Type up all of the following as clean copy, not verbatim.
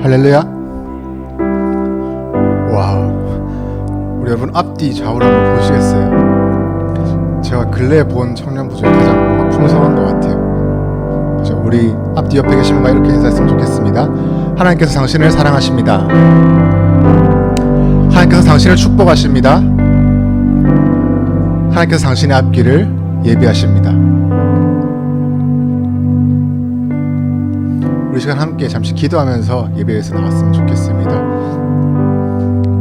할렐루야. 와, 우리 여러분 앞뒤 좌우를 한번 보시겠어요? 제가 근래에 본 청년부 중에 가장 풍성한 것 같아요. 그래서 우리 앞뒤 옆에 계신 분과 이렇게 인사했으면 좋겠습니다. 하나님께서 당신을 사랑하십니다. 하나님께서 당신을 축복하십니다. 하나님께서 당신의 앞길을 예비하십니다. 우리 시간 함께 잠시 기도하면서 예배에서 나왔으면 좋겠습니다.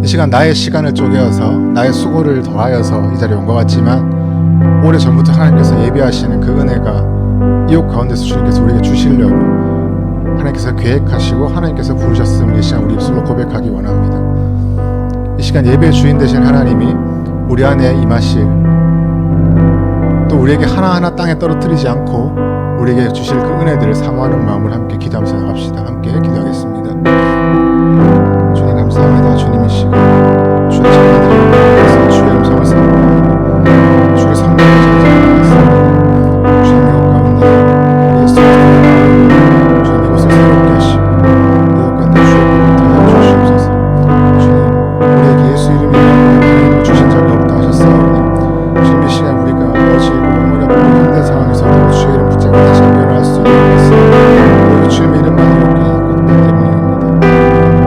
이 시간 나의 시간을 쪼개어서 나의 수고를 더하여서 이 자리에 온 것 같지만 오래전부터 하나님께서 예비하시는 그 은혜가 이웃 가운데서 주님께서 우리에게 주시려고 하나님께서 계획하시고 하나님께서 부르셨음을 이 시간 우리 입술로 고백하기 원합니다. 이 시간 예배의 주인 되신 하나님이 우리 안에 임하실, 또 우리에게 하나하나 땅에 떨어뜨리지 않고 우리에게 주실 그 은혜들을 사모하는 마음을 함께 기도하면서 나갑시다. 함께 기도하겠습니다. 주님 감사합니다. 주님 이 시간 주의 찬양드립니다. 주의 음성을 사모합니다. 주의 성령을 찬양합니다. 주님 이곳 가운데 예수 그리스도의 주님 이곳을 새롭게 하시고 이곳 가운데 주의 복을 더하여 주시옵소서. 주님 우리에게 예수 이름이 하나님을 주신 적이 없다 하셨사오니 주님 이 시간 우리가 어지고 어렵고 힘든 상황에서도 주의 이름 붙잡고 다시 일어날 수 있는 것은 우리 주님의 이름만 이렇게 있기 때문입니다.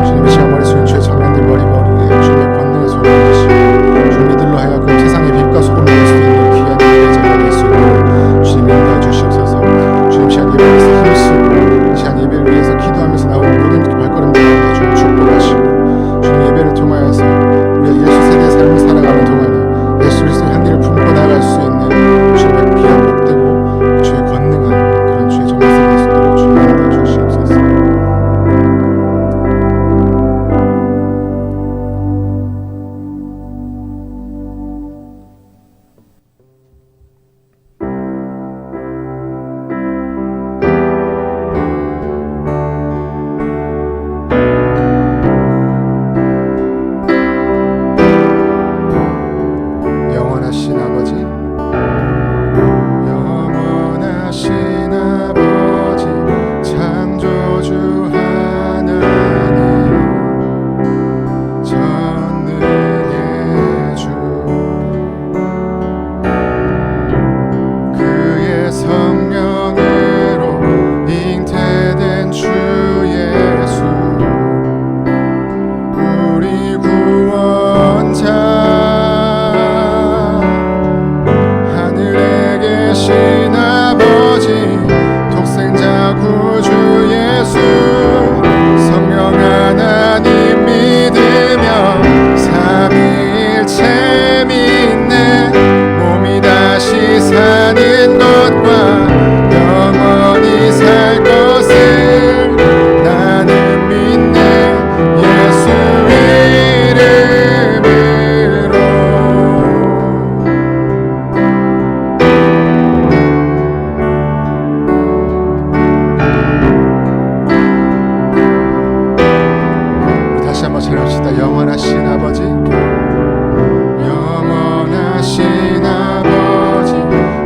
주님의 시간 머리 숙인 주의 청년들 머리 위에 주님의 권능의 소리를 드시고 주님 이들로 하여금 세상의 빛과 소금이 될 수 있는 귀한 예배의 제가 될 수 있는 주님 인도해 주시옵소서. 주님 시간 예배에서 힘쓰고 시간 예배를 위해서 기도하면서 나오는 모든 발걸음들을 주님 축복하시고 주님 예배를 통하여서 우리가 예수 세대의 삶을 살아가는 동안에 예수 그리스도의 향기를 품고 나아갈 수 있는 주님의 귀한 복되고 주의 권능한 그런 주의 정말 될 수 있도록 주님 인도해 주시옵소서. 영원하신 아버지, 영원하신 아버지, 창조주 하나님, 전능의 주, 그의 성령으로 잉태된 주 예수, 우리 구원자, 신 아버지, 독생자 구주 예수, 성령 하나님 믿으며 삼위일체 믿네, 몸이 다시 사는 것과 영원히 살 것을 나는 믿네, 예수 이름으로. 한번 차려봅시다. 영원하신 아버지, 영원하신 아버지,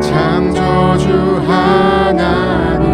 창조주 하나님,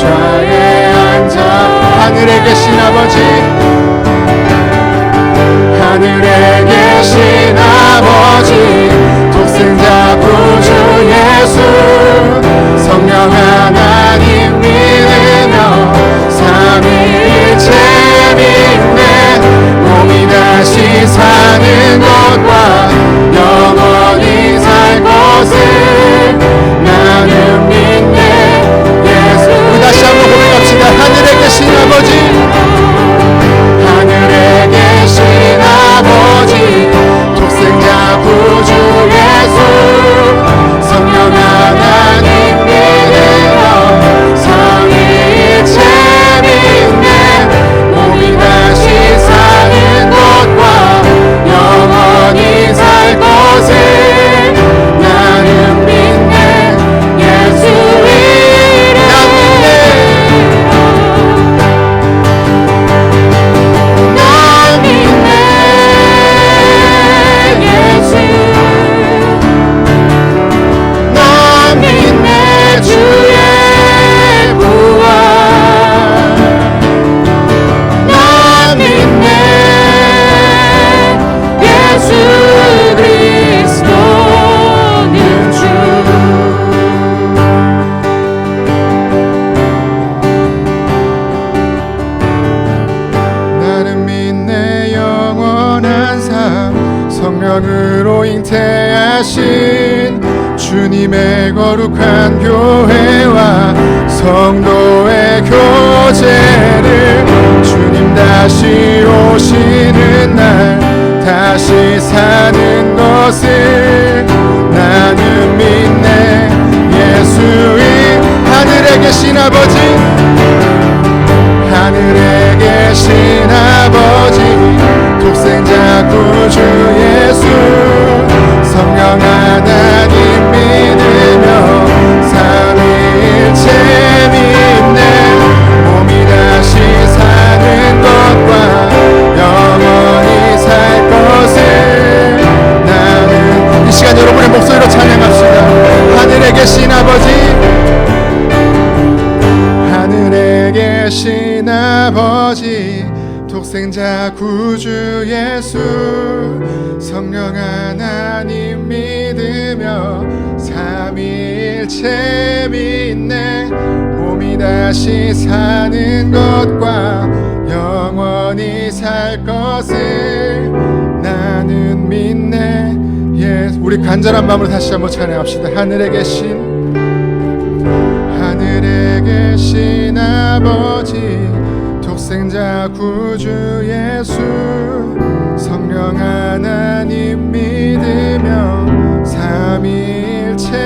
보좌에 앉아 하늘에 계신 아버지, 하늘에 계신 아버지, 독생자 구주 예수, 성령 하나님 믿으며 삼위일체 믿네. 몸이 다시 사는 것과 영원히 살 것을 나는 믿네. 예수. 우리 다시 한번 고백합시다. 하늘에 계신 아버지, 하늘에 계신 아버지, 독생자 구주 예수, 성령 하나님 믿으며 삼위일체 믿네. 몸이 다시 사는 것과 영원히 살 것을 나는 믿네. 예수 이름 난 믿네. 예수 난 믿네. 주의 부활 난 믿네. 예수 그리스도는 주. 나는 믿네. 영원한 삶 성령으로 잉태하신 주님의 거룩한 교회와 성도의 교제를, 주님 다시 오시는 날 다시 사는 것을 나는 믿네. 예수의 하늘에 계신 아버지, 하늘에 계신 아버지, 독생자 구주 예수, 성령 하나님 믿으며 삼위일체 믿네. 몸이 다시 사는 것과 영원히 살 것을 나는. 이 시간 여러분의 목소리로 찬양합시다. 하늘에 계신 아버지, 하늘에 계신 아버지, 독생자 구주 예수, 성령 하나님 믿으며 삼위일체 믿네. 몸이 다시 사는 것과 영원히 살 것을 나는 믿네. 예, 우리 간절한 마음으로 다시 한번 찬양합시다. 하늘에 계신, 하늘에 계신 아버지, 독생자 구주 예수, 성령 하나님 믿으며 삼위일체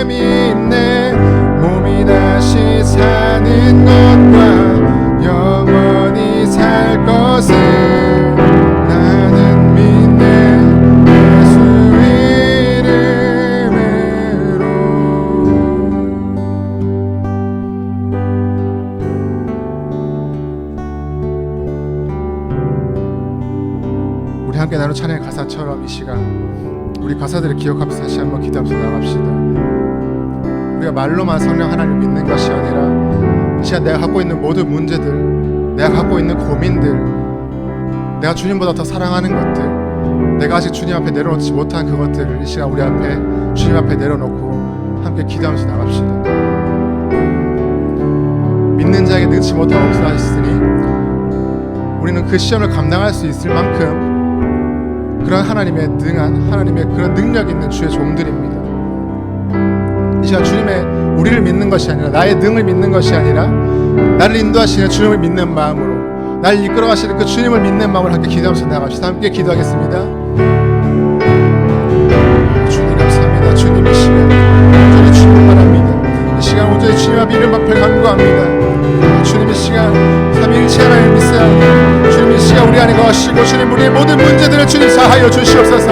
믿네. 몸이 다시 사는 것과 영원히 살 것을 나는 믿네. 예수 이름으로. 우리 함께 나눈 찬양의 가사처럼 이 시간 우리 가사들을 기억하면서 다시 한번 기도하면서 나갑시다. 우리가 말로만 성령 하나님을 믿는 것이 아니라 이 시간 내가 갖고 있는 모든 문제들, 내가 갖고 있는 고민들, 내가 주님보다 더 사랑하는 것들, 내가 아직 주님 앞에 내려놓지 못한 그것들을 이 시간 우리 앞에 주님 앞에 내려놓고 함께 기도하면서 나갑시다. 믿는 자에게 능치 못한 없으나 하셨으니 우리는 그 시험을 감당할 수 있을 만큼 그런 하나님의 능한, 하나님의 그런 능력 있는 주의 종들입니다. 이 시간 주님의 우리를 믿는 것이 아니라, 나의 능을 믿는 것이 아니라 나를 인도하시는 주님을 믿는 마음으로, 나를 이끌어 가시는 그 주님을 믿는 마음으로 함께 기도하면서 나갑시다. 함께 기도하겠습니다. 주님 감사합니다. 주님 이 시간 온전히 주님을 바랍니다. 이 시간 온전히 주님 앞에 이름 앞에 간구합니다. 주님 이 시간 삼위일체 하나님 믿사오니 주님 이 시간 우리 안에 거하시고 주님 우리의 모든 문제들을 주님 사하여 주시옵소서.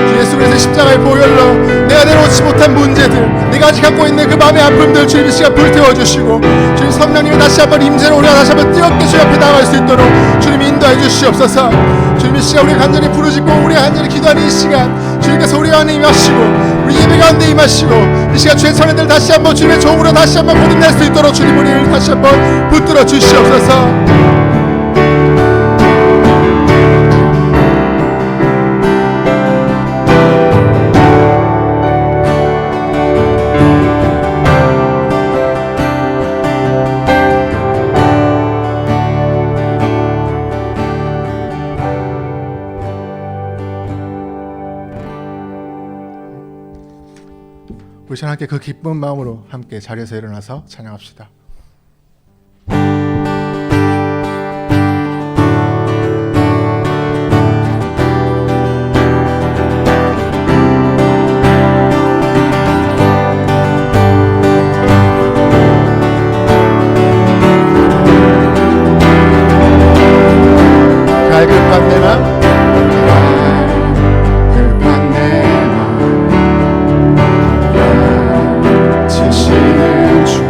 주 예수 그리스도의 십자가의 보혈로 내가 내려놓지 못한 문제들, 내가 아직 갖고 있는 그 마음의 아픔들 주님 이 시간 불태워 주시고, 주님 성령님을 다시 한번 임재로 우리가 다시 한번 뜨겁게 주 앞에 나아갈 수 있도록 주님 인도해 주시옵소서. 주님 이 시간 우리 간절히 부르짖고 우리 간절히 기도하는 이 시간 주님께서 우리 안에 임하시고 우리 예배 가운데 임하시고 이 시간 주의 성령들 다시 한번 주님의 종으로 다시 한번 거듭날 수 있도록 주님 우리를 다시 한번 붙들어 주시옵소서. 우리 함께 그 기쁜 마음으로 함께 자리에서 일어나서 찬양합시다. 갈급한 내 맘 지시는 주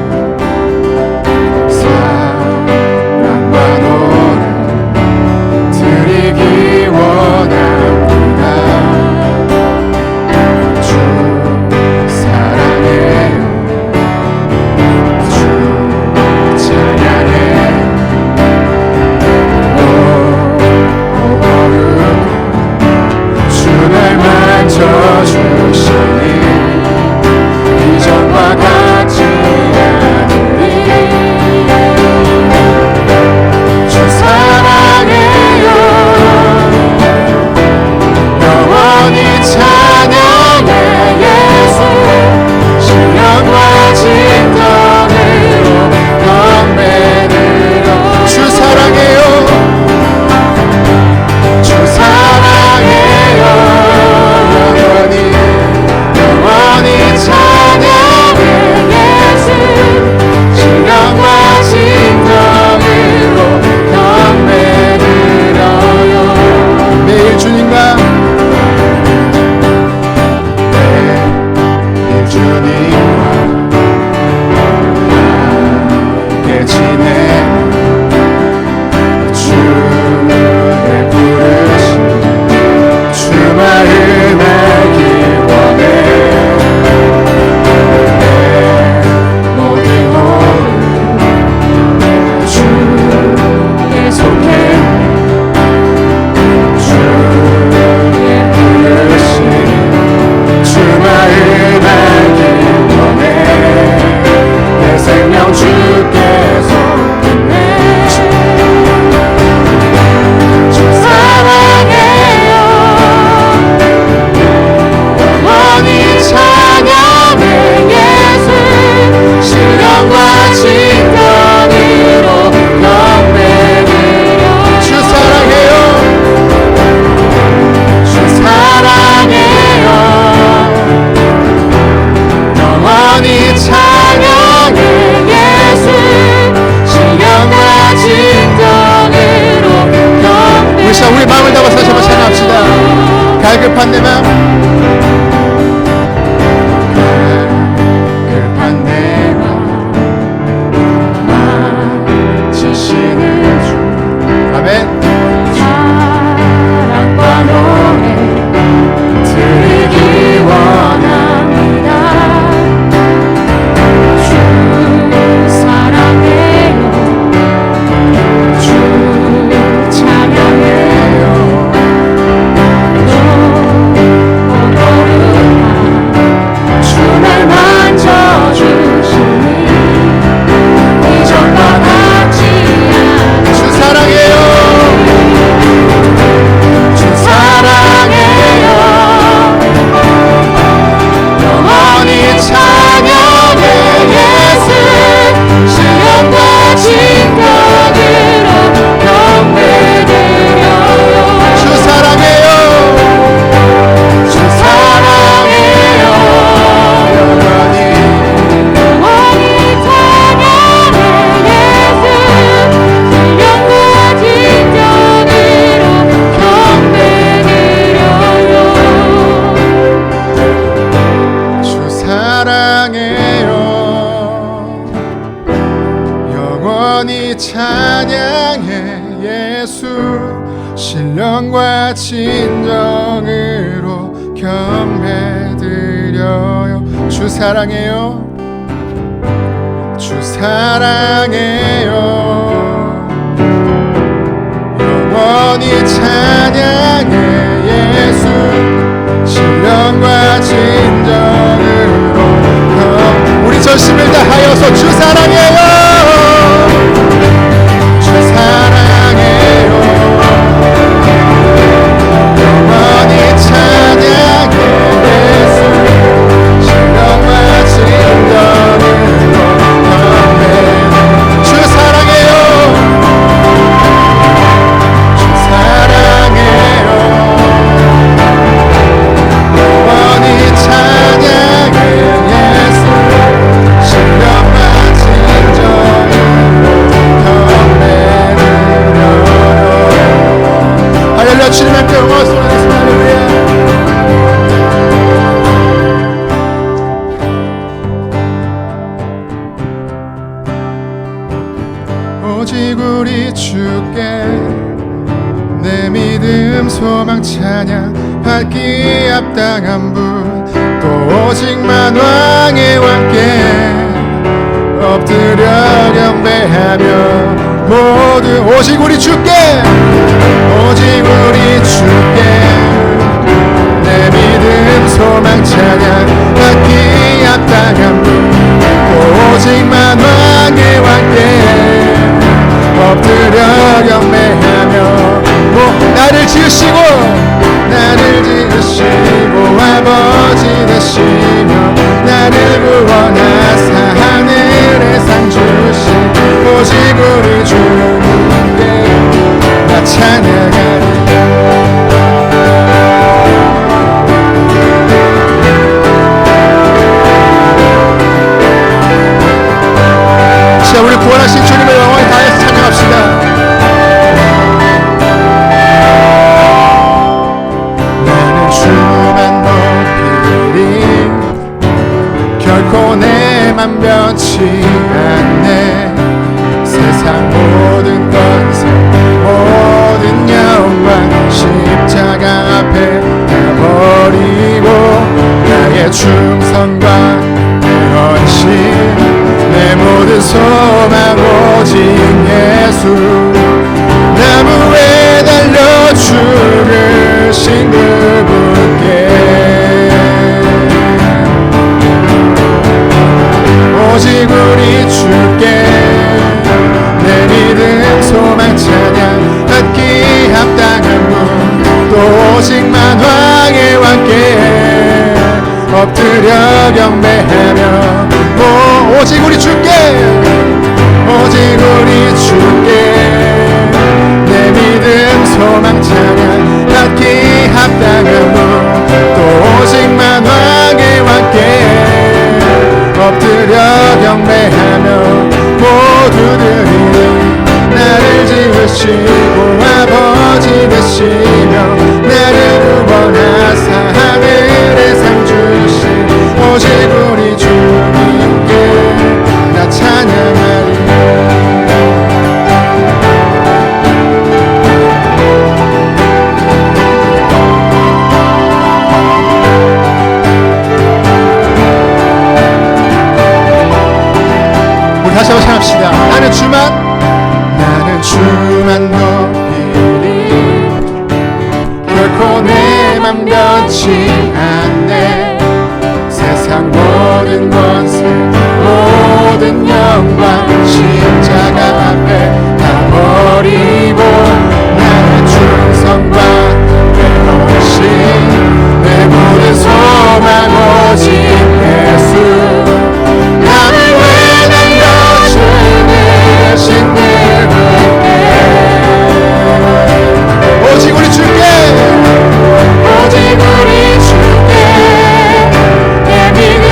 사랑해요. 영원히 찬양해 예수. 신령과 진정으로 경배드려요. 주 사랑해요. 주 사랑해요. 영원히 찬양해 예수. 신령과 진정으로 우리 전심을 다하여서 주 사랑해요. 주 사랑해요. 영원히 찬양해 예수. 신령과 진정으로 주 사랑해요. 주 사랑해요. 영원히 찬양해 예수. 신령과 진정으로 경배드려요. 할렐루야. 주님 함께 영광을 쏟아내겠습니다. 할렐루야. 오직 우리 주께 내 믿음 소망 찬양 받기 합당한 분 또 오직만 왕의 왕께 엎드려 경배하며 모두 오직 우리 주께 오직 우리 주께 내 믿음 소망 찬양 받기 합당한 분 또 오직만 왕의 왕께 엎드려 경배하며 나를 지으시고 아버지 되시며 나를 구원하사 하늘의 상 주신 오직 우리 주님께 나 찬양하리. 자, 우리 구원하신 주님을 영원히 다해서 찬양합시다. 나는 주만 높이리 결코 내만 변치 않네. 세상 모든 권세 모든 영광 십자가 앞에 다 버리고 나의 충성과 내 헌신 내 모든 소망 오직 예수. 나무에 달려 죽으신 그분께 오직 우리 주께 내 믿음 소망 찬양 받기 합당한 분 또 오직만 왕의 왕께 엎드려 경배하며 오직 우리 주께 오직 우리 주께 내 믿음 소망 찬양 받기 합당한 분 또 오직만 왕의 왕께 엎드려 경배하며 모두들이 나를 지으시고 아버지 되시며 나를 구원하사 하늘의 상 주신 오직 우리 주님께 나 찬양하리. 우리 다시 한번 찬양합시다. 나는 주만 높이리 결코 내만 변치 않네. 세상 모든 권세 모든 영광 십자가 앞에 다 버리고 나의 충성과 내 헌신 내 모든 소망 오직 예수. 나를 왜 날려주신 그분께 오직 우리 주께 오직 우리 주께 내 믿음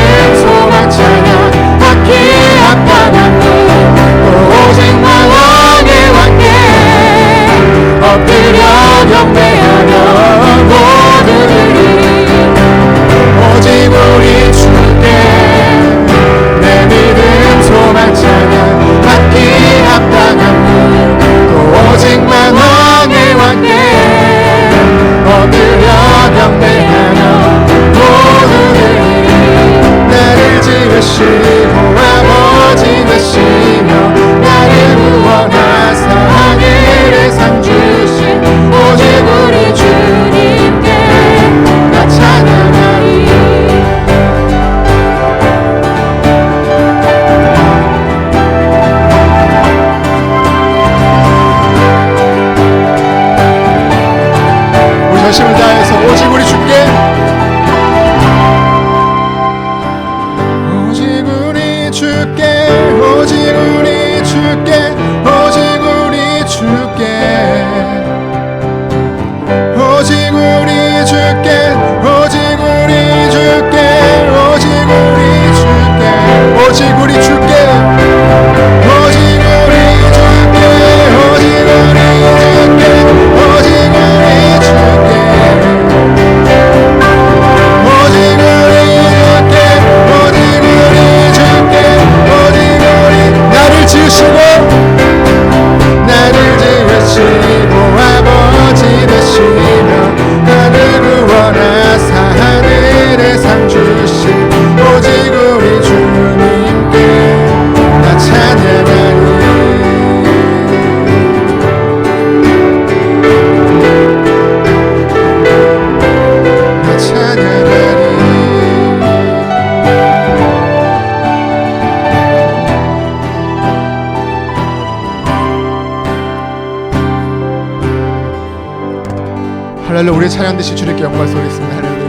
할렐루야. 우리의 찬양 대신 주님께 영광을 돌리겠습니다. 할렐루야.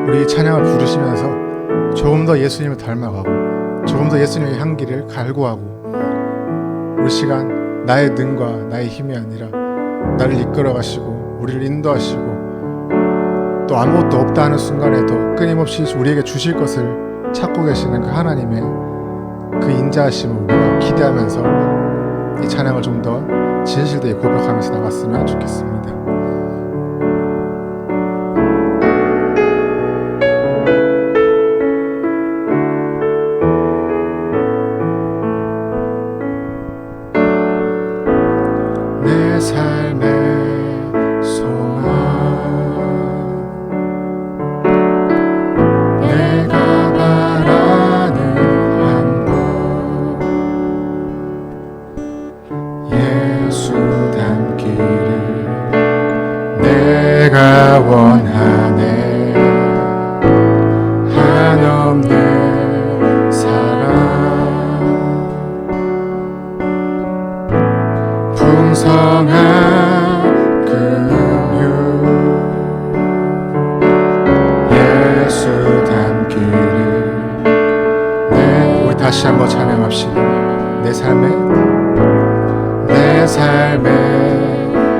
우리 찬양을 부르시면서 조금 더 예수님을 닮아가고 조금 더 예수님의 향기를 갈구하고 우리 시간 나의 능과 나의 힘이 아니라 나를 이끌어 가시고 우리를 인도하시고 또 아무것도 없다 하는 순간에도 끊임없이 우리에게 주실 것을 찾고 계시는 그 하나님의 그 인자하심을 우리가 기대하면서 이 찬양을 좀 더 진실되게 고백하면서 나갔으면 좋겠습니다. 내 삶의 소원 내가 바라는 한 번 예수 닮기를 내가 원하네 한없는 사랑 풍성한 긍휼 예수 닮기를 우리 다시 한번 찬양합시다. 내 삶의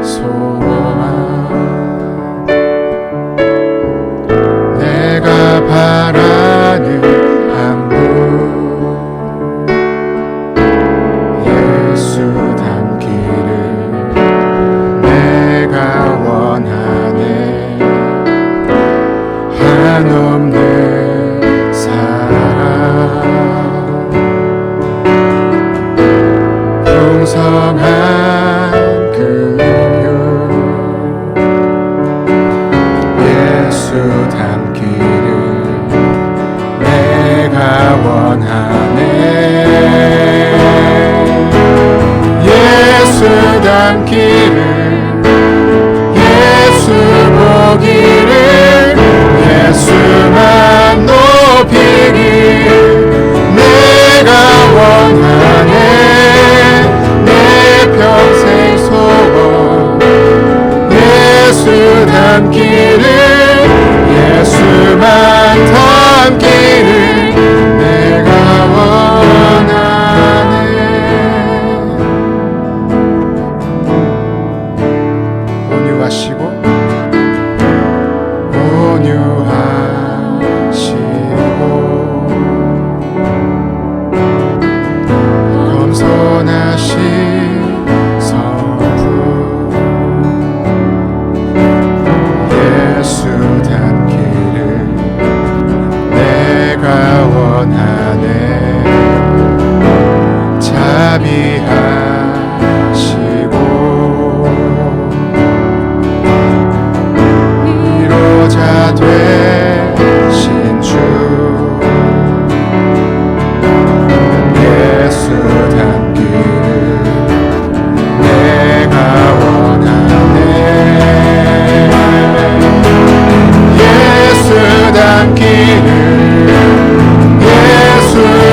소원 내가 바라는 한 분 예수 닮기를 내가 원하네 한없는 사랑 풍성한 긍휼 예수 닮기를 내가 원하네 예수 닮기를 예수 보기를 예수만 높이길 내가 원하네 내 평생 소원 예수 닮기를 예수만 닮기를 내가 원하네 온유하시고 겸손하신 성품 예수 닮기를 내가 원하네 자비하시고 위로자 되신 주 예수 닮기를 내가 원하네 예수 닮기를 예수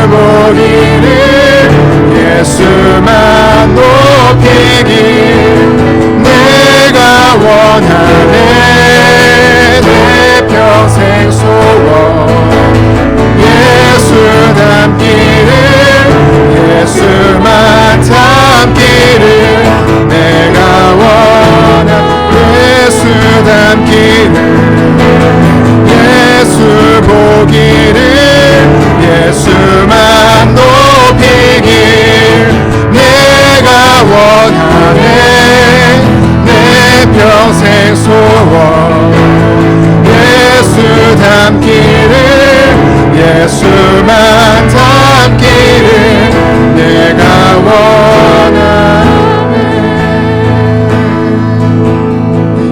보기를 예수만 높이길 내가 원하네 내 평생 소원 예수 닮기를 예수만 닮기를 내가 원하네 예수 닮기를 예수 보기를 예수만 높이길 내가 원하네 내 평생 소원 예수 닮기를 예수만 닮기를 내가 원하네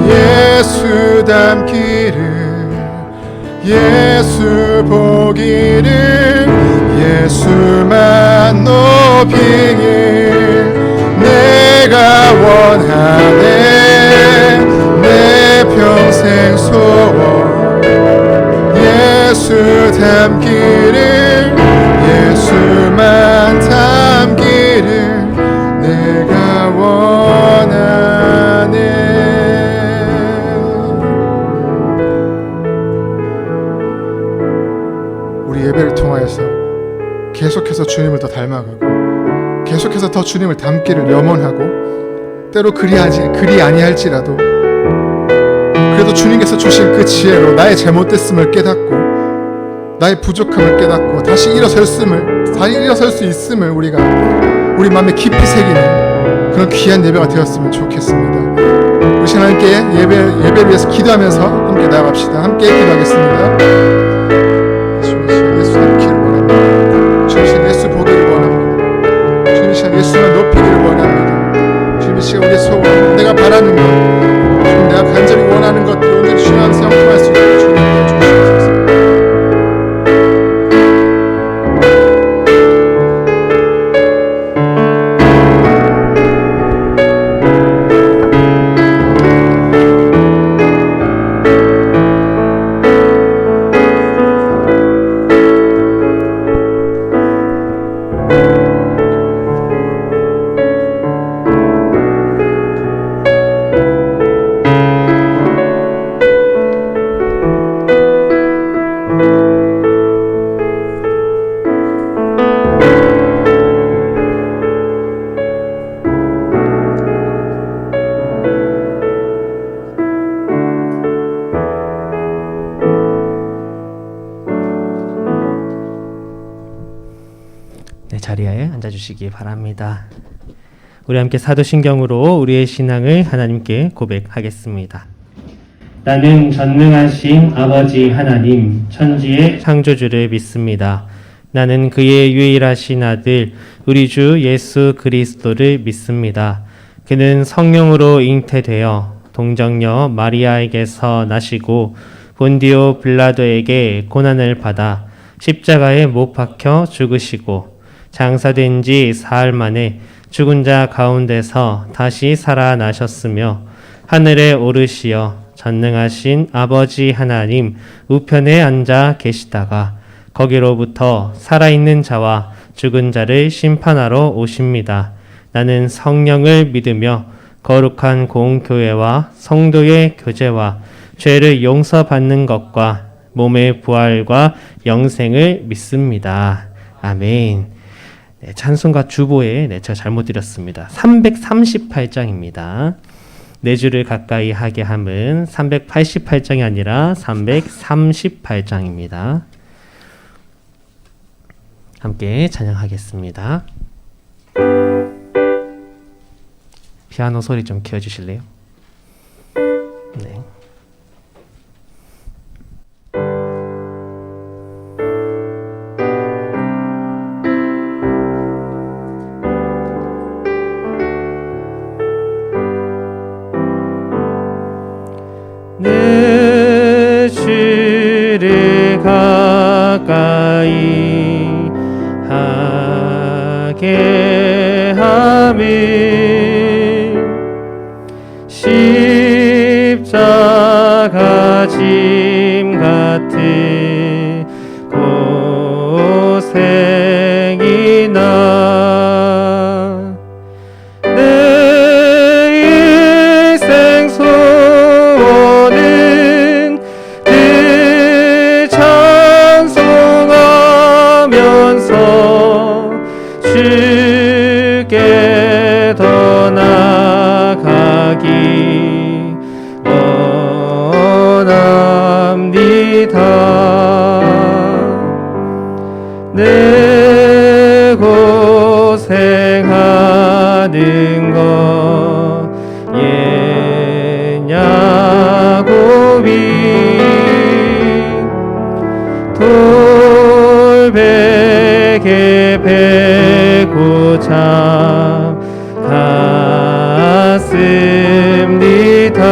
예수 닮기를 예수 보기를 예수만 높이길 내가 원하네 내 평생 소원 예수 닮기를 예수만 닮기를 내가 원하네. 우리 예배를 통하여서 계속해서 주님을 더 닮아가고 계속해서 더 주님을 닮기를 염원하고 때로 그리 아니할지라도 그래도 주님께서 주신 그 지혜로 나의 잘못됐음을 깨닫고 나의 부족함을 깨닫고 다시 일어설 수 있음을 우리가 우리 마음에 깊이 새기는 그런 귀한 예배가 되었으면 좋겠습니다. 우리 하나님께 예배를 위해서 기도하면서 함께 나아갑시다. 함께 기도하겠습니다. 주님 예수 닮기를 원합니다. 주님 예수 보기를 원합니다. 주님 예수만 높이기를 원합니다. 주님 시간 우리의 소원 내가 바라는 것 주님 내가 간절히 원하는 것들 온전히 주님 안에서 형통할 수 있도록 주님 주시옵소서. 자리에 앉아주시기 바랍니다. 우리 함께 사도신경으로 우리의 신앙을 하나님께 고백하겠습니다. 나는 전능하신 아버지 하나님 천지의 창조주를 믿습니다. 나는 그의 유일하신 아들 우리 주 예수 그리스도를 믿습니다. 그는 성령으로 잉태되어 동정녀 마리아에게서 나시고 본디오 빌라도에게 고난을 받아 십자가에 못 박혀 죽으시고 장사된 지 사흘 만에 죽은 자 가운데서 다시 살아나셨으며 하늘에 오르시어 전능하신 아버지 하나님 우편에 앉아 계시다가 거기로부터 살아있는 자와 죽은 자를 심판하러 오십니다. 나는 성령을 믿으며 거룩한 공교회와 성도의 교제와 죄를 용서받는 것과 몸의 부활과 영생을 믿습니다. 아멘. 네, 찬송가 주보에 제가 잘못 드렸습니다. 338장입니다. 네 줄을 가까이 하게 함은 388장이 아니라 338장입니다. 함께 찬양하겠습니다. 피아노 소리 좀 키워주실래요? 네. 내 주를 가까이 하게 하매 십자가 짐 같은 고생이 나 내 일생 소원은 그 찬송하면서 주께 더 나아가기 원합니다. 내 고생하는 것 옛 야곱이 돌베개 베고자 갔습니다.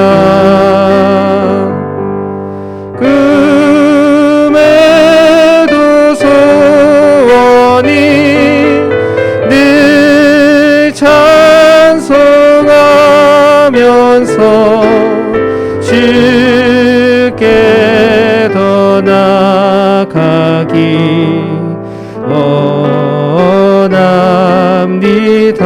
꿈에도 소원이 늘 찬송하면서 주께 더 나아가기 나아가기 원합니다.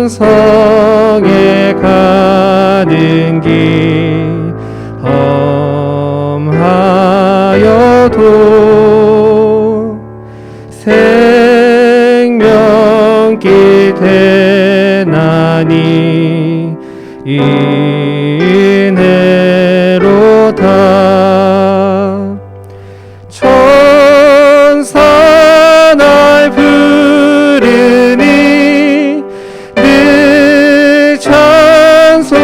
천성에 가는 길 험하여도 생명길 대나니 인혜로다. 천사 날 부르니 늘 찬송하면서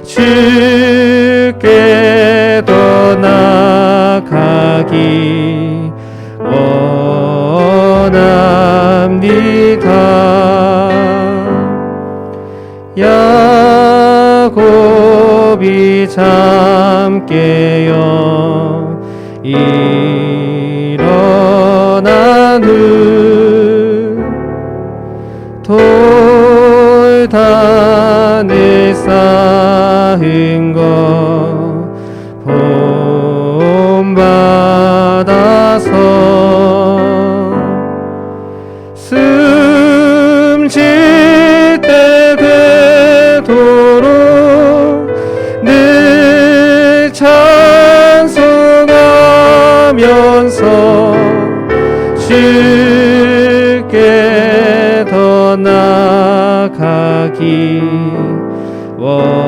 주께 더 나아가기 원합니다. 야곱이 잠 깨어 일어난 후 돌단을 쌓은 것 본받아서 숨질 때 되도록 늘 찬송하면서 주께 더 나아가기 원합니다.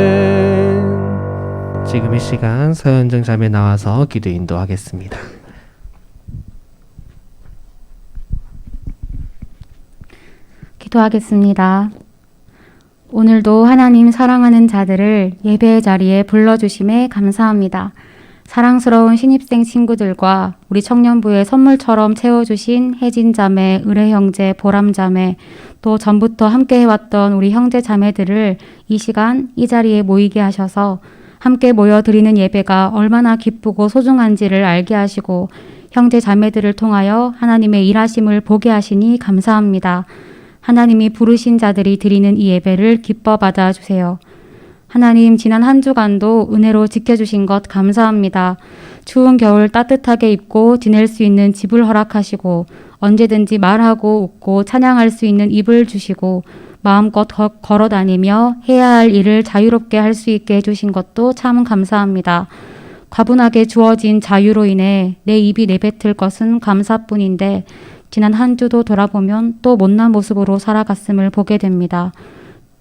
아멘. 지금 이 시간 서현정 자매 나와서 기도 인도하겠습니다. 기도하겠습니다. 오늘도 하나님 사랑하는 자들을 예배의 자리에 불러주심에 감사합니다. 사랑스러운 신입생 친구들과 우리 청년부의 선물처럼 채워주신 혜진 자매, 의뢰 형제, 보람 자매, 또 전부터 함께 해왔던 우리 형제 자매들을 이 시간 이 자리에 모이게 하셔서 함께 모여드리는 예배가 얼마나 기쁘고 소중한지를 알게 하시고 형제 자매들을 통하여 하나님의 일하심을 보게 하시니 감사합니다. 하나님이 부르신 자들이 드리는 이 예배를 기뻐 받아주세요. 하나님, 지난 한 주간도 은혜로 지켜주신 것 감사합니다. 추운 겨울 따뜻하게 입고 지낼 수 있는 집을 허락하시고 언제든지 말하고 웃고 찬양할 수 있는 입을 주시고 마음껏 걸어다니며 해야 할 일을 자유롭게 할 수 있게 해주신 것도 참 감사합니다. 과분하게 주어진 자유로 인해 내 입이 내뱉을 것은 감사뿐인데 지난 한 주도 돌아보면 또 못난 모습으로 살아갔음을 보게 됩니다.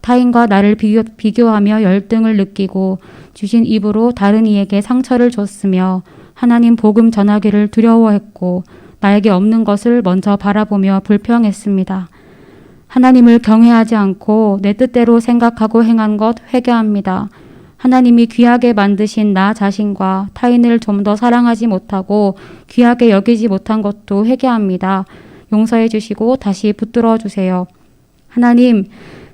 타인과 나를 비교하며 열등을 느끼고 주신 입으로 다른 이에게 상처를 줬으며 하나님 복음 전하기를 두려워했고 나에게 없는 것을 먼저 바라보며 불평했습니다. 하나님을 경외하지 않고 내 뜻대로 생각하고 행한 것 회개합니다. 하나님이 귀하게 만드신 나 자신과 타인을 좀 더 사랑하지 못하고 귀하게 여기지 못한 것도 회개합니다. 용서해 주시고 다시 붙들어 주세요. 하나님,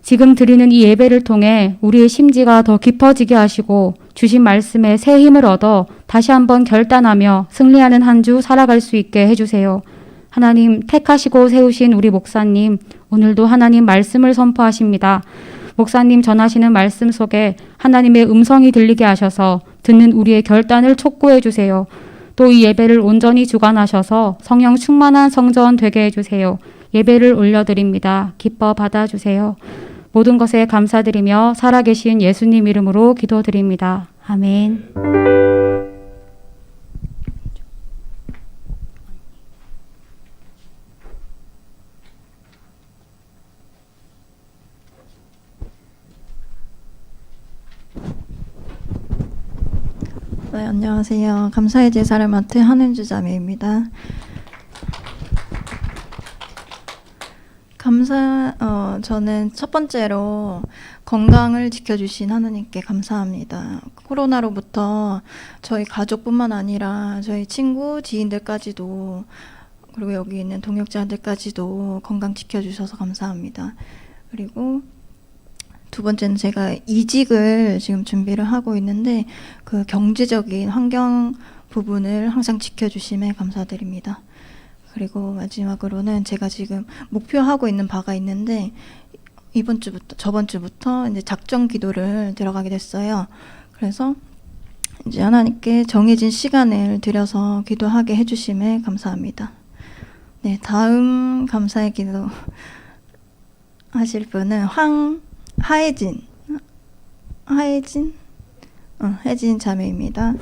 지금 드리는 이 예배를 통해 우리의 심지가 더 깊어지게 하시고 주신 말씀에 새 힘을 얻어 다시 한번 결단하며 승리하는 한 주 살아갈 수 있게 해주세요. 하나님, 택하시고 세우신 우리 목사님, 오늘도 하나님 말씀을 선포하십니다. 목사님 전하시는 말씀 속에 하나님의 음성이 들리게 하셔서 듣는 우리의 결단을 촉구해 주세요. 또 이 예배를 온전히 주관하셔서 성령 충만한 성전 되게 해주세요. 예배를 올려드립니다. 기뻐 받아주세요. 모든 것에 감사드리며 살아계신 예수님 이름으로 기도드립니다. 아멘. 네, 안녕하세요. 감사의 제사를 맡은 한은주 자매입니다. 저는 첫 번째로 건강을 지켜주신 하나님께 감사합니다. 코로나로부터 저희 가족뿐만 아니라 저희 친구, 지인들까지도 그리고 여기 있는 동역자들까지도 건강 지켜주셔서 감사합니다. 그리고 두 번째는 제가 이직을 지금 준비를 하고 있는데 그 경제적인 환경 부분을 항상 지켜주심에 감사드립니다. 그리고 마지막으로는 제가 지금 목표하고 있는 바가 있는데 저번 주부터 이제 작정 기도를 들어가게 됐어요. 그래서 이제 하나님께 정해진 시간을 들여서 기도하게 해주심에 감사합니다. 네, 다음 감사의 기도 하실 분은 혜진 자매입니다.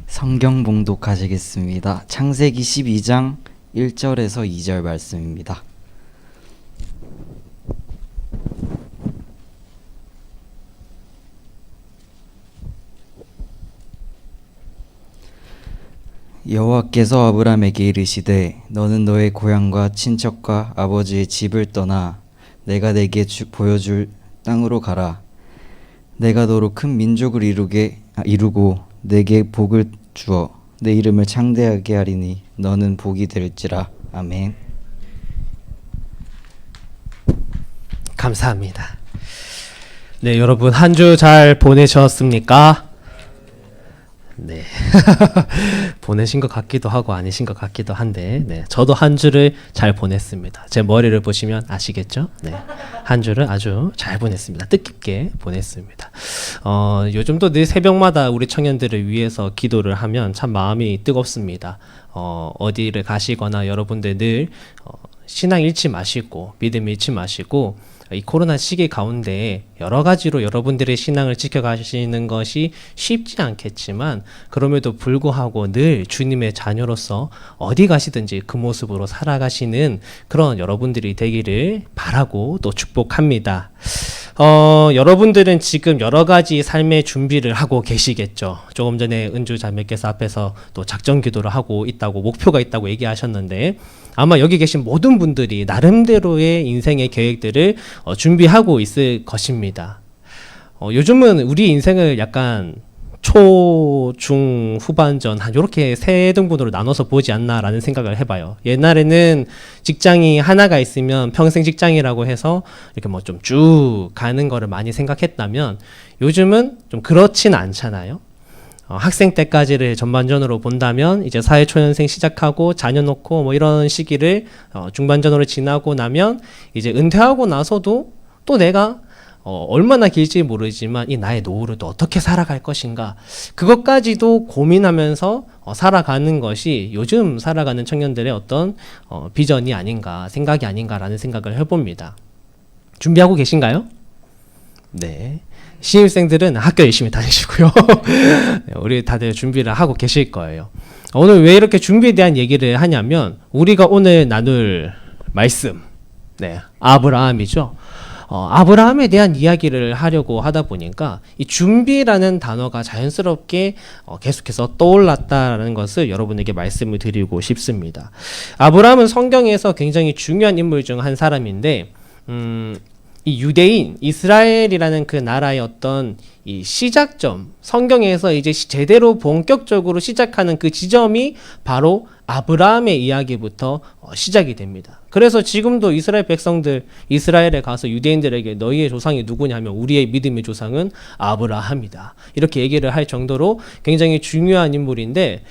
성경 봉독하시겠습니다. 창세기 12장 1절에서 2절 말씀입니다. 여호와께서 아브라함에게 이르시되 너는 너의 고향과 친척과 아버지의 집을 떠나 내가 내게 보여줄 땅으로 가라. 내가 너로 큰 민족을 이루고 내게 복을 주어 내 이름을 창대하게 하리니 너는 복이 될지라. 아멘. 감사합니다. 네, 여러분 한 주 잘 보내셨습니까? 네. 보내신 것 같기도 하고 아니신 것 같기도 한데, 네, 저도 한 주를 잘 보냈습니다. 제 머리를 보시면 아시겠죠? 네, 한 주를 아주 잘 보냈습니다. 뜻깊게 보냈습니다. 요즘도 늘 새벽마다 우리 청년들을 위해서 기도를 하면 참 마음이 뜨겁습니다. 어디를 가시거나 여러분들 늘 신앙 잃지 마시고 믿음 잃지 마시고 이 코로나 시기 가운데 여러 가지로 여러분들의 신앙을 지켜가시는 것이 쉽지 않겠지만 그럼에도 불구하고 늘 주님의 자녀로서 어디 가시든지 그 모습으로 살아가시는 그런 여러분들이 되기를 바라고 또 축복합니다. 여러분들은 지금 여러 가지 삶의 준비를 하고 계시겠죠. 조금 전에 은주 자매께서 앞에서 또 작전 기도를 하고 있다고, 목표가 있다고 얘기하셨는데 아마 여기 계신 모든 분들이 나름대로의 인생의 계획들을 준비하고 있을 것입니다. 요즘은 우리 인생을 약간 초, 중, 후반전 한 요렇게 세 등분으로 나눠서 보지 않나라는 생각을 해봐요. 옛날에는 직장이 하나가 있으면 평생 직장이라고 해서 이렇게 뭐 좀 쭉 가는 거를 많이 생각했다면 요즘은 좀 그렇진 않잖아요. 학생 때까지를 전반전으로 본다면 이제 사회초년생 시작하고 자녀 놓고 뭐 이런 시기를 중반전으로 지나고 나면 이제 은퇴하고 나서도 또 내가 얼마나 길지 모르지만 이 나의 노후를 또 어떻게 살아갈 것인가, 그것까지도 고민하면서 살아가는 것이 요즘 살아가는 청년들의 어떤 비전이 아닌가, 생각이 아닌가라는 생각을 해봅니다. 준비하고 계신가요? 네. 신입생들은 학교 열심히 다니시고요. 네, 우리 다들 준비를 하고 계실 거예요. 오늘 왜 이렇게 준비에 대한 얘기를 하냐면 우리가 오늘 나눌 말씀, 네, 아브라함이죠. 아브라함에 대한 이야기를 하려고 하다 보니까 이 준비라는 단어가 자연스럽게 계속해서 떠올랐다는 것을 여러분에게 말씀을 드리고 싶습니다. 아브라함은 성경에서 굉장히 중요한 인물 중 한 사람인데 이 유대인, 이스라엘이라는 그 나라의 어떤 이 시작점, 성경에서 이제 제대로 본격적으로 시작하는 그 지점이 바로 아브라함의 이야기부터 시작이 됩니다. 그래서 지금도 이스라엘 백성들, 이스라엘에 가서 유대인들에게 너희의 조상이 누구냐면 우리의 믿음의 조상은 아브라함이다, 이렇게 얘기를 할 정도로 굉장히 중요한 인물인데,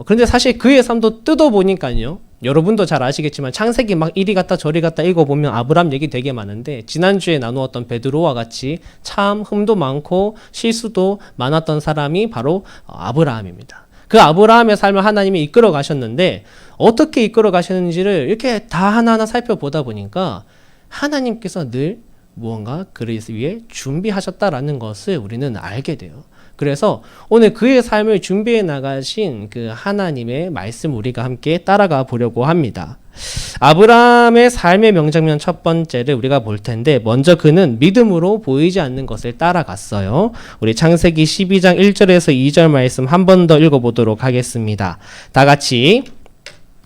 그런데 사실 그의 삶도 뜯어보니까요, 여러분도 잘 아시겠지만 창세기 막 이리 갔다 저리 갔다 읽어보면 아브라함 얘기 되게 많은데 지난주에 나누었던 베드로와 같이 참 흠도 많고 실수도 많았던 사람이 바로 아브라함입니다. 그 아브라함의 삶을 하나님이 이끌어 가셨는데 어떻게 이끌어 가셨는지를 이렇게 다 하나하나 살펴보다 보니까 하나님께서 늘 무언가 그를 위해 준비하셨다라는 것을 우리는 알게 돼요. 그래서 오늘 그의 삶을 준비해 나가신 그 하나님의 말씀 우리가 함께 따라가 보려고 합니다. 아브라함의 삶의 명장면 첫 번째를 우리가 볼 텐데, 먼저 그는 믿음으로 보이지 않는 것을 따라갔어요. 우리 창세기 12장 1절에서 2절 말씀 한 번 더 읽어보도록 하겠습니다. 다 같이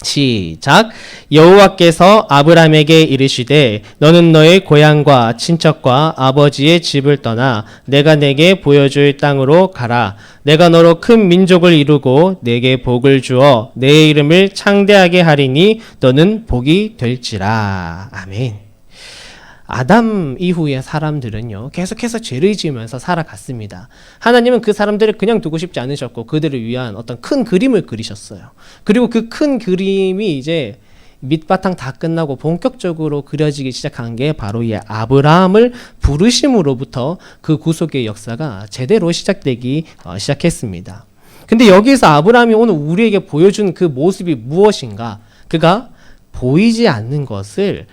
시작. 여호와께서 아브라함에게 이르시되 너는 너의 고향과 친척과 아버지의 집을 떠나 내가 내게 보여줄 땅으로 가라. 내가 너로 큰 민족을 이루고 내게 복을 주어 내 이름을 창대하게 하리니 너는 복이 될지라. 아멘. 아담 이후의 사람들은요, 계속해서 죄를 지으면서 살아갔습니다. 하나님은 그 사람들을 그냥 두고 싶지 않으셨고 그들을 위한 어떤 큰 그림을 그리셨어요. 그리고 그 큰 그림이 이제 밑바탕 다 끝나고 본격적으로 그려지기 시작한 게 바로 이 아브라함을 부르심으로부터 그 구속의 역사가 제대로 시작되기 시작했습니다. 근데 여기서 아브라함이 오늘 우리에게 보여준 그 모습이 무엇인가? 그가 보이지 않는 것을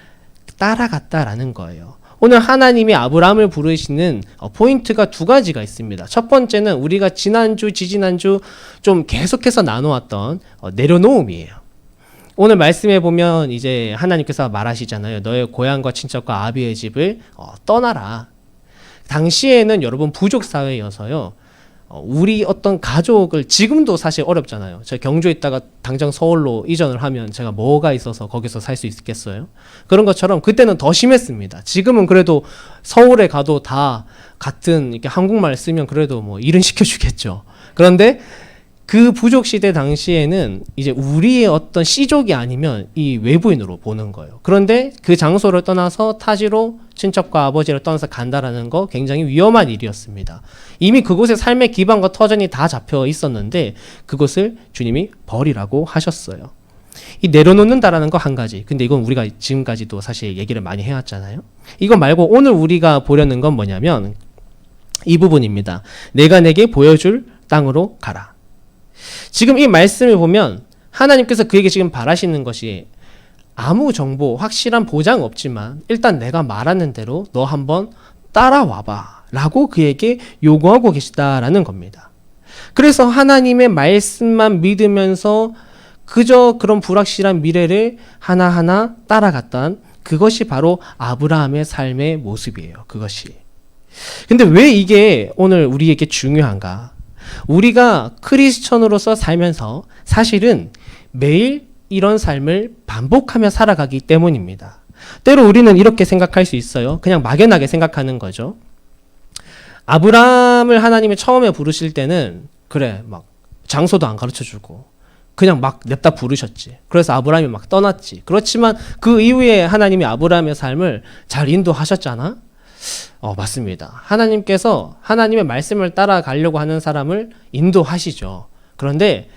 따라갔다라는 거예요. 오늘 하나님이 아브라함을 부르시는 포인트가 두 가지가 있습니다. 첫 번째는 우리가 지난주, 지지난주 좀 계속해서 나누었던 내려놓음이에요. 오늘 말씀해 보면 이제 하나님께서 말하시잖아요. 너의 고향과 친척과 아비의 집을 떠나라. 당시에는 여러분 부족 사회여서요. 우리 어떤 가족을 지금도 사실 어렵잖아요. 제가 경주에 있다가 당장 서울로 이전을 하면 제가 뭐가 있어서 거기서 살 수 있겠어요? 그런 것처럼 그때는 더 심했습니다. 지금은 그래도 서울에 가도 다 같은 이렇게 한국말 쓰면 그래도 뭐 일은 시켜주겠죠. 그런데 그 부족 시대 당시에는 이제 우리의 어떤 씨족이 아니면 이 외부인으로 보는 거예요. 그런데 그 장소를 떠나서 타지로 친척과 아버지를 떠나서 간다라는 거 굉장히 위험한 일이었습니다. 이미 그곳에 삶의 기반과 터전이 다 잡혀 있었는데 그것을 주님이 버리라고 하셨어요. 이 내려놓는다라는 거 한 가지. 근데 이건 우리가 지금까지도 사실 얘기를 많이 해왔잖아요. 이거 말고 오늘 우리가 보려는 건 뭐냐면 이 부분입니다. 내가 내게 보여줄 땅으로 가라. 지금 이 말씀을 보면 하나님께서 그에게 지금 바라시는 것이 아무 정보, 확실한 보장 없지만 일단 내가 말하는 대로 너 한번 따라와봐 라고 그에게 요구하고 계시다라는 겁니다. 그래서 하나님의 말씀만 믿으면서 그저 그런 불확실한 미래를 하나하나 따라갔던 그것이 바로 아브라함의 삶의 모습이에요. 그것이. 근데 왜 이게 오늘 우리에게 중요한가? 우리가 크리스천으로서 살면서 사실은 매일 이런 삶을 반복하며 살아가기 때문입니다. 때로 우리는 이렇게 생각할 수 있어요. 그냥 막연하게 생각하는 거죠. 아브라함을 하나님이 처음에 부르실 때는 그래 막 장소도 안 가르쳐주고 그냥 막 냅다 부르셨지. 그래서 아브라함이 막 떠났지. 그렇지만 그 이후에 하나님이 아브라함의 삶을 잘 인도하셨잖아. 맞습니다. 하나님께서 하나님의 말씀을 따라가려고 하는 사람을 인도하시죠. 그런데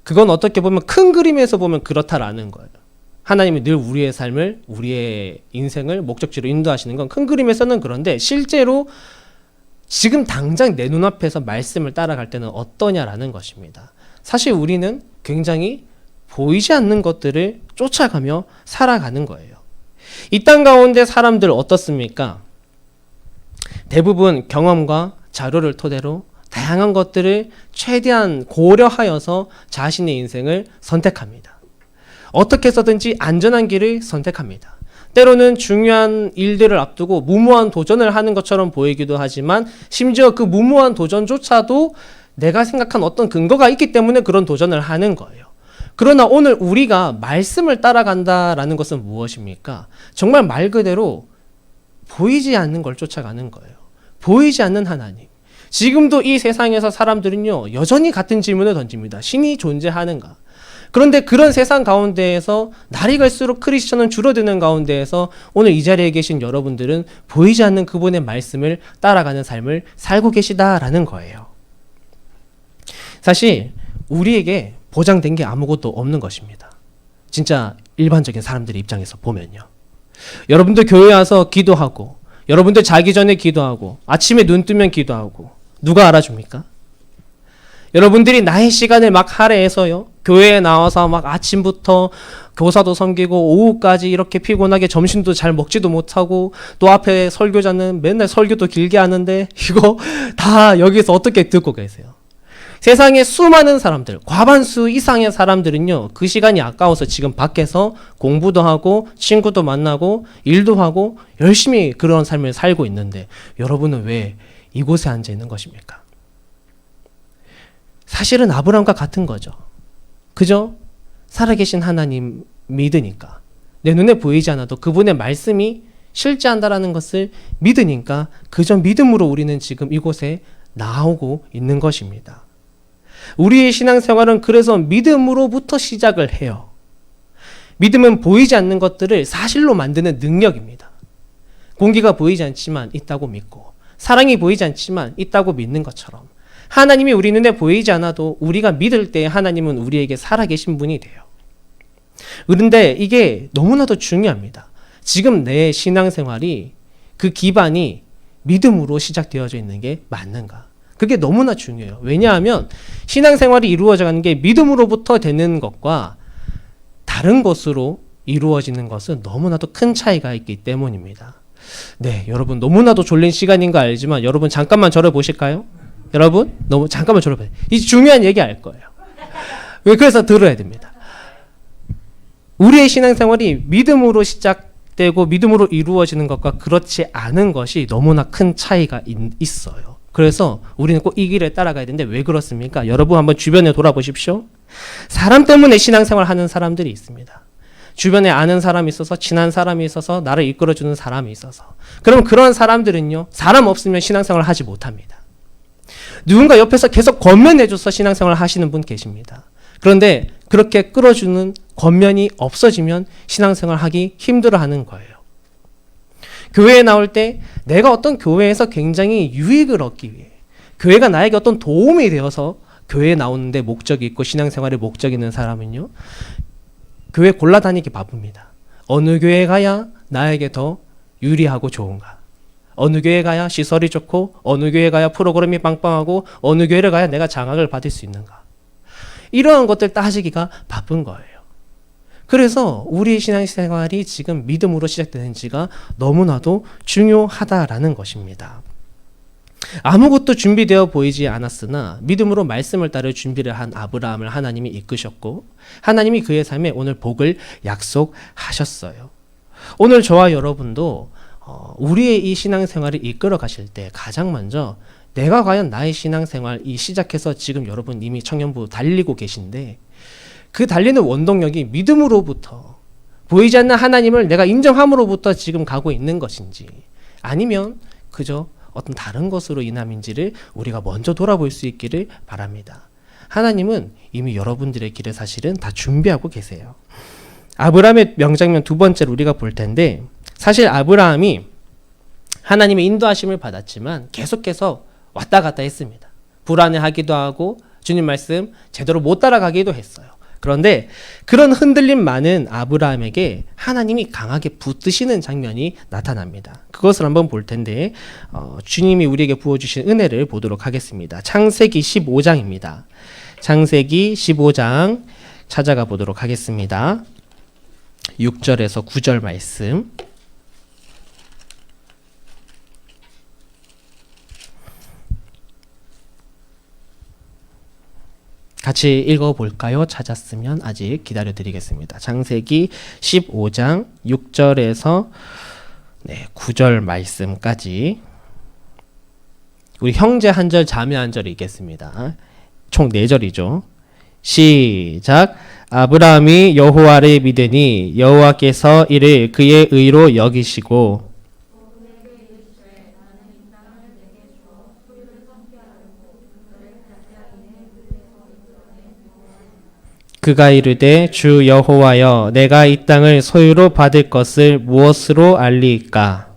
그건 어떻게 보면 큰 그림에서 보면 그렇다라는 거예요. 하나님이 늘 우리의 삶을, 우리의 인생을 목적지로 인도하시는 건 큰 그림에서는 그런데 실제로 지금 당장 내 눈앞에서 말씀을 따라갈 때는 어떠냐라는 것입니다. 사실 우리는 굉장히 보이지 않는 것들을 쫓아가며 살아가는 거예요. 이 땅 가운데 사람들 어떻습니까? 대부분 경험과 자료를 토대로 다양한 것들을 최대한 고려하여서 자신의 인생을 선택합니다. 어떻게 해서든지 안전한 길을 선택합니다. 때로는 중요한 일들을 앞두고 무모한 도전을 하는 것처럼 보이기도 하지만 심지어 그 무모한 도전조차도 내가 생각한 어떤 근거가 있기 때문에 그런 도전을 하는 거예요. 그러나 오늘 우리가 말씀을 따라간다라는 것은 무엇입니까? 정말 말 그대로 보이지 않는 걸 쫓아가는 거예요. 보이지 않는 하나님. 지금도 이 세상에서 사람들은요, 여전히 같은 질문을 던집니다. 신이 존재하는가? 그런데 그런 세상 가운데에서 날이 갈수록 크리스천은 줄어드는 가운데에서 오늘 이 자리에 계신 여러분들은 보이지 않는 그분의 말씀을 따라가는 삶을 살고 계시다라는 거예요. 사실 우리에게 보장된 게 아무것도 없는 것입니다. 진짜 일반적인 사람들의 입장에서 보면요. 여러분들 교회 와서 기도하고 여러분들 자기 전에 기도하고 아침에 눈 뜨면 기도하고 누가 알아줍니까? 여러분들이 나의 시간을 막 할애해서요. 교회에 나와서 막 아침부터 교사도 섬기고 오후까지 이렇게 피곤하게 점심도 잘 먹지도 못하고 또 앞에 설교자는 맨날 설교도 길게 하는데 이거 다 여기서 어떻게 듣고 계세요? 세상에 수많은 사람들, 과반수 이상의 사람들은요. 그 시간이 아까워서 지금 밖에서 공부도 하고 친구도 만나고 일도 하고 열심히 그런 삶을 살고 있는데 여러분은 왜 이곳에 앉아 있는 것입니까? 사실은 아브라함과 같은 거죠. 그죠? 살아계신 하나님 믿으니까, 내 눈에 보이지 않아도 그분의 말씀이 실제한다라는 것을 믿으니까 그저 믿음으로 우리는 지금 이곳에 나오고 있는 것입니다. 우리의 신앙생활은 그래서 믿음으로부터 시작을 해요. 믿음은 보이지 않는 것들을 사실로 만드는 능력입니다. 공기가 보이지 않지만 있다고 믿고, 사랑이 보이지 않지만 있다고 믿는 것처럼 하나님이 우리 눈에 보이지 않아도 우리가 믿을 때 하나님은 우리에게 살아계신 분이 돼요. 그런데 이게 너무나도 중요합니다. 지금 내 신앙생활이 그 기반이 믿음으로 시작되어져 있는 게 맞는가? 그게 너무나 중요해요. 왜냐하면 신앙생활이 이루어져 가는 게 믿음으로부터 되는 것과 다른 것으로 이루어지는 것은 너무나도 큰 차이가 있기 때문입니다. 네, 여러분 너무나도 졸린 시간인 거 알지만 여러분 잠깐만 저를 보실까요? 여러분 잠깐만 저를 보세요. 이 중요한 얘기 알 거예요. 왜 그래서 들어야 됩니다. 우리의 신앙생활이 믿음으로 시작되고 믿음으로 이루어지는 것과 그렇지 않은 것이 너무나 큰 차이가 있어요. 그래서 우리는 꼭 이 길을 따라가야 되는데 왜 그렇습니까? 여러분 한번 주변에 돌아보십시오. 사람 때문에 신앙생활 하는 사람들이 있습니다. 주변에 아는 사람이 있어서, 친한 사람이 있어서, 나를 이끌어주는 사람이 있어서. 그럼 그런 사람들은요, 사람 없으면 신앙생활 하지 못합니다. 누군가 옆에서 계속 권면해줘서 신앙생활 하시는 분 계십니다. 그런데 그렇게 끌어주는 권면이 없어지면 신앙생활 하기 힘들어하는 거예요. 교회에 나올 때 내가 어떤 교회에서 굉장히 유익을 얻기 위해, 교회가 나에게 어떤 도움이 되어서 교회에 나오는데 목적이 있고 신앙생활에 목적이 있는 사람은요, 교회 골라다니기 바쁩니다. 어느 교회 가야 나에게 더 유리하고 좋은가? 어느 교회 가야 시설이 좋고, 어느 교회 가야 프로그램이 빵빵하고, 어느 교회를 가야 내가 장학을 받을 수 있는가? 이러한 것들 따지기가 바쁜 거예요. 그래서 우리 신앙생활이 지금 믿음으로 시작되는지가 너무나도 중요하다라는 것입니다. 아무것도 준비되어 보이지 않았으나 믿음으로 말씀을 따를 준비를 한 아브라함을 하나님이 이끄셨고, 하나님이 그의 삶에 오늘 복을 약속하셨어요. 오늘 저와 여러분도 우리의 이 신앙생활을 이끌어 가실 때 가장 먼저 내가 과연 나의 신앙생활이 시작해서 지금 여러분 이미 청년부 달리고 계신데, 그 달리는 원동력이 믿음으로부터, 보이지 않는 하나님을 내가 인정함으로부터 지금 가고 있는 것인지, 아니면 그저 어떤 다른 것으로 인함인지를 우리가 먼저 돌아볼 수 있기를 바랍니다. 하나님은 이미 여러분들의 길을 사실은 다 준비하고 계세요. 아브라함의 명장면 두 번째로 우리가 볼 텐데, 사실 아브라함이 하나님의 인도하심을 받았지만 계속해서 왔다 갔다 했습니다. 불안해하기도 하고 주님 말씀 제대로 못 따라가기도 했어요. 그런데 그런 흔들림 많은 아브라함에게 하나님이 강하게 붙드시는 장면이 나타납니다. 그것을 한번 볼 텐데 주님이 우리에게 부어주신 은혜를 보도록 하겠습니다. 창세기 15장입니다. 창세기 15장 찾아가 보도록 하겠습니다. 6절에서 9절 말씀. 같이 읽어볼까요? 찾았으면 아직 기다려드리겠습니다. 창세기 15장 6절에서 9절 말씀까지 우리 형제 한 절 자매 한 절 읽겠습니다. 총 4절이죠. 시작. 아브라함이 여호와를 믿으니 여호와께서 이를 그의 의로 여기시고 그가 이르되 주 여호와여 내가 이 땅을 소유로 받을 것을 무엇으로 알리이까?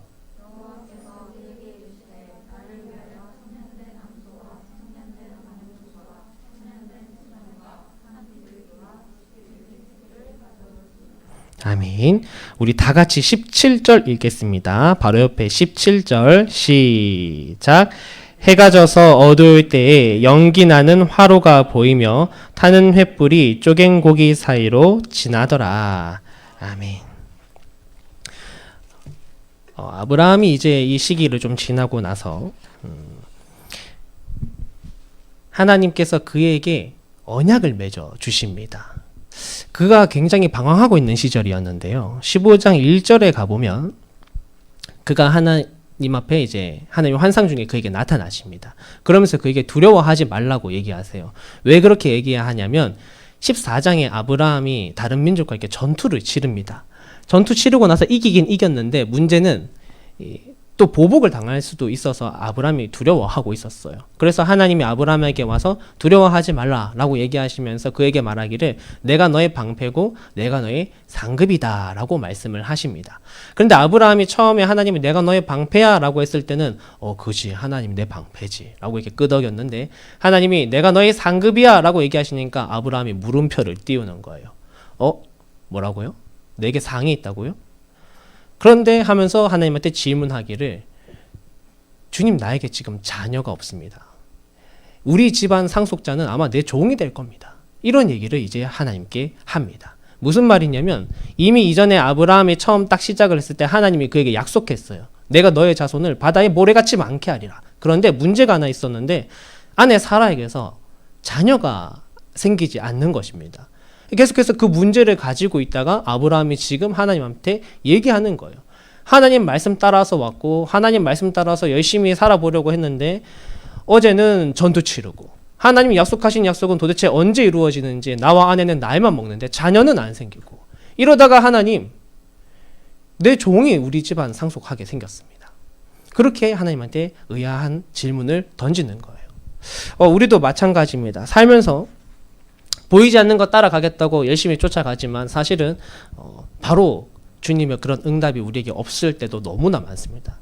아멘. 우리 다 같이 17절 읽겠습니다. 바로 옆에 17절 시작. 해가 져서 어두울 때에 연기 나는 화로가 보이며 타는 횃불이 쪼갠 고기 사이로 지나더라. 아멘. 아브라함이 이제 이 시기를 좀 지나고 나서 하나님께서 그에게 언약을 맺어 주십니다. 그가 굉장히 방황하고 있는 시절이었는데요. 15장 1절에 가보면 그가 하나님 앞에 이제 하나님 환상 중에 그에게 나타나십니다. 그러면서 그에게 두려워하지 말라고 얘기하세요. 왜 그렇게 얘기하냐면 14장에 아브라함이 다른 민족과 이렇게 전투를 치릅니다. 전투 치르고 나서 이기긴 이겼는데 문제는 또 보복을 당할 수도 있어서 아브라함이 두려워하고 있었어요. 그래서 하나님이 아브라함에게 와서 두려워하지 말라라고 얘기하시면서 그에게 말하기를 내가 너의 방패고 내가 너의 상급이다 라고 말씀을 하십니다. 그런데 아브라함이 처음에 하나님이 내가 너의 방패야 라고 했을 때는 그지 하나님 내 방패지 라고 이렇게 끄덕였는데 하나님이 내가 너의 상급이야 라고 얘기하시니까 아브라함이 물음표를 띄우는 거예요. 뭐라고요? 내게 상이 있다고요? 그런데 하면서 하나님한테 질문하기를 주님 나에게 지금 자녀가 없습니다. 우리 집안 상속자는 아마 내 종이 될 겁니다. 이런 얘기를 이제 하나님께 합니다. 무슨 말이냐면 이미 이전에 아브라함이 처음 딱 시작을 했을 때 하나님이 그에게 약속했어요. 내가 너의 자손을 바다의 모래같이 많게 하리라. 그런데 문제가 하나 있었는데 아내 사라에게서 자녀가 생기지 않는 것입니다. 계속해서 그 문제를 가지고 있다가 아브라함이 지금 하나님한테 얘기하는 거예요. 하나님 말씀 따라서 왔고 하나님 말씀 따라서 열심히 살아보려고 했는데 어제는 전투 치르고 하나님이 약속하신 약속은 도대체 언제 이루어지는지 나와 아내는 나이만 먹는데 자녀는 안 생기고 이러다가 하나님 내 종이 우리 집안 상속하게 생겼습니다. 그렇게 하나님한테 의아한 질문을 던지는 거예요. 우리도 마찬가지입니다. 살면서 보이지 않는 것 따라가겠다고 열심히 쫓아가지만 사실은 바로 주님의 그런 응답이 우리에게 없을 때도 너무나 많습니다.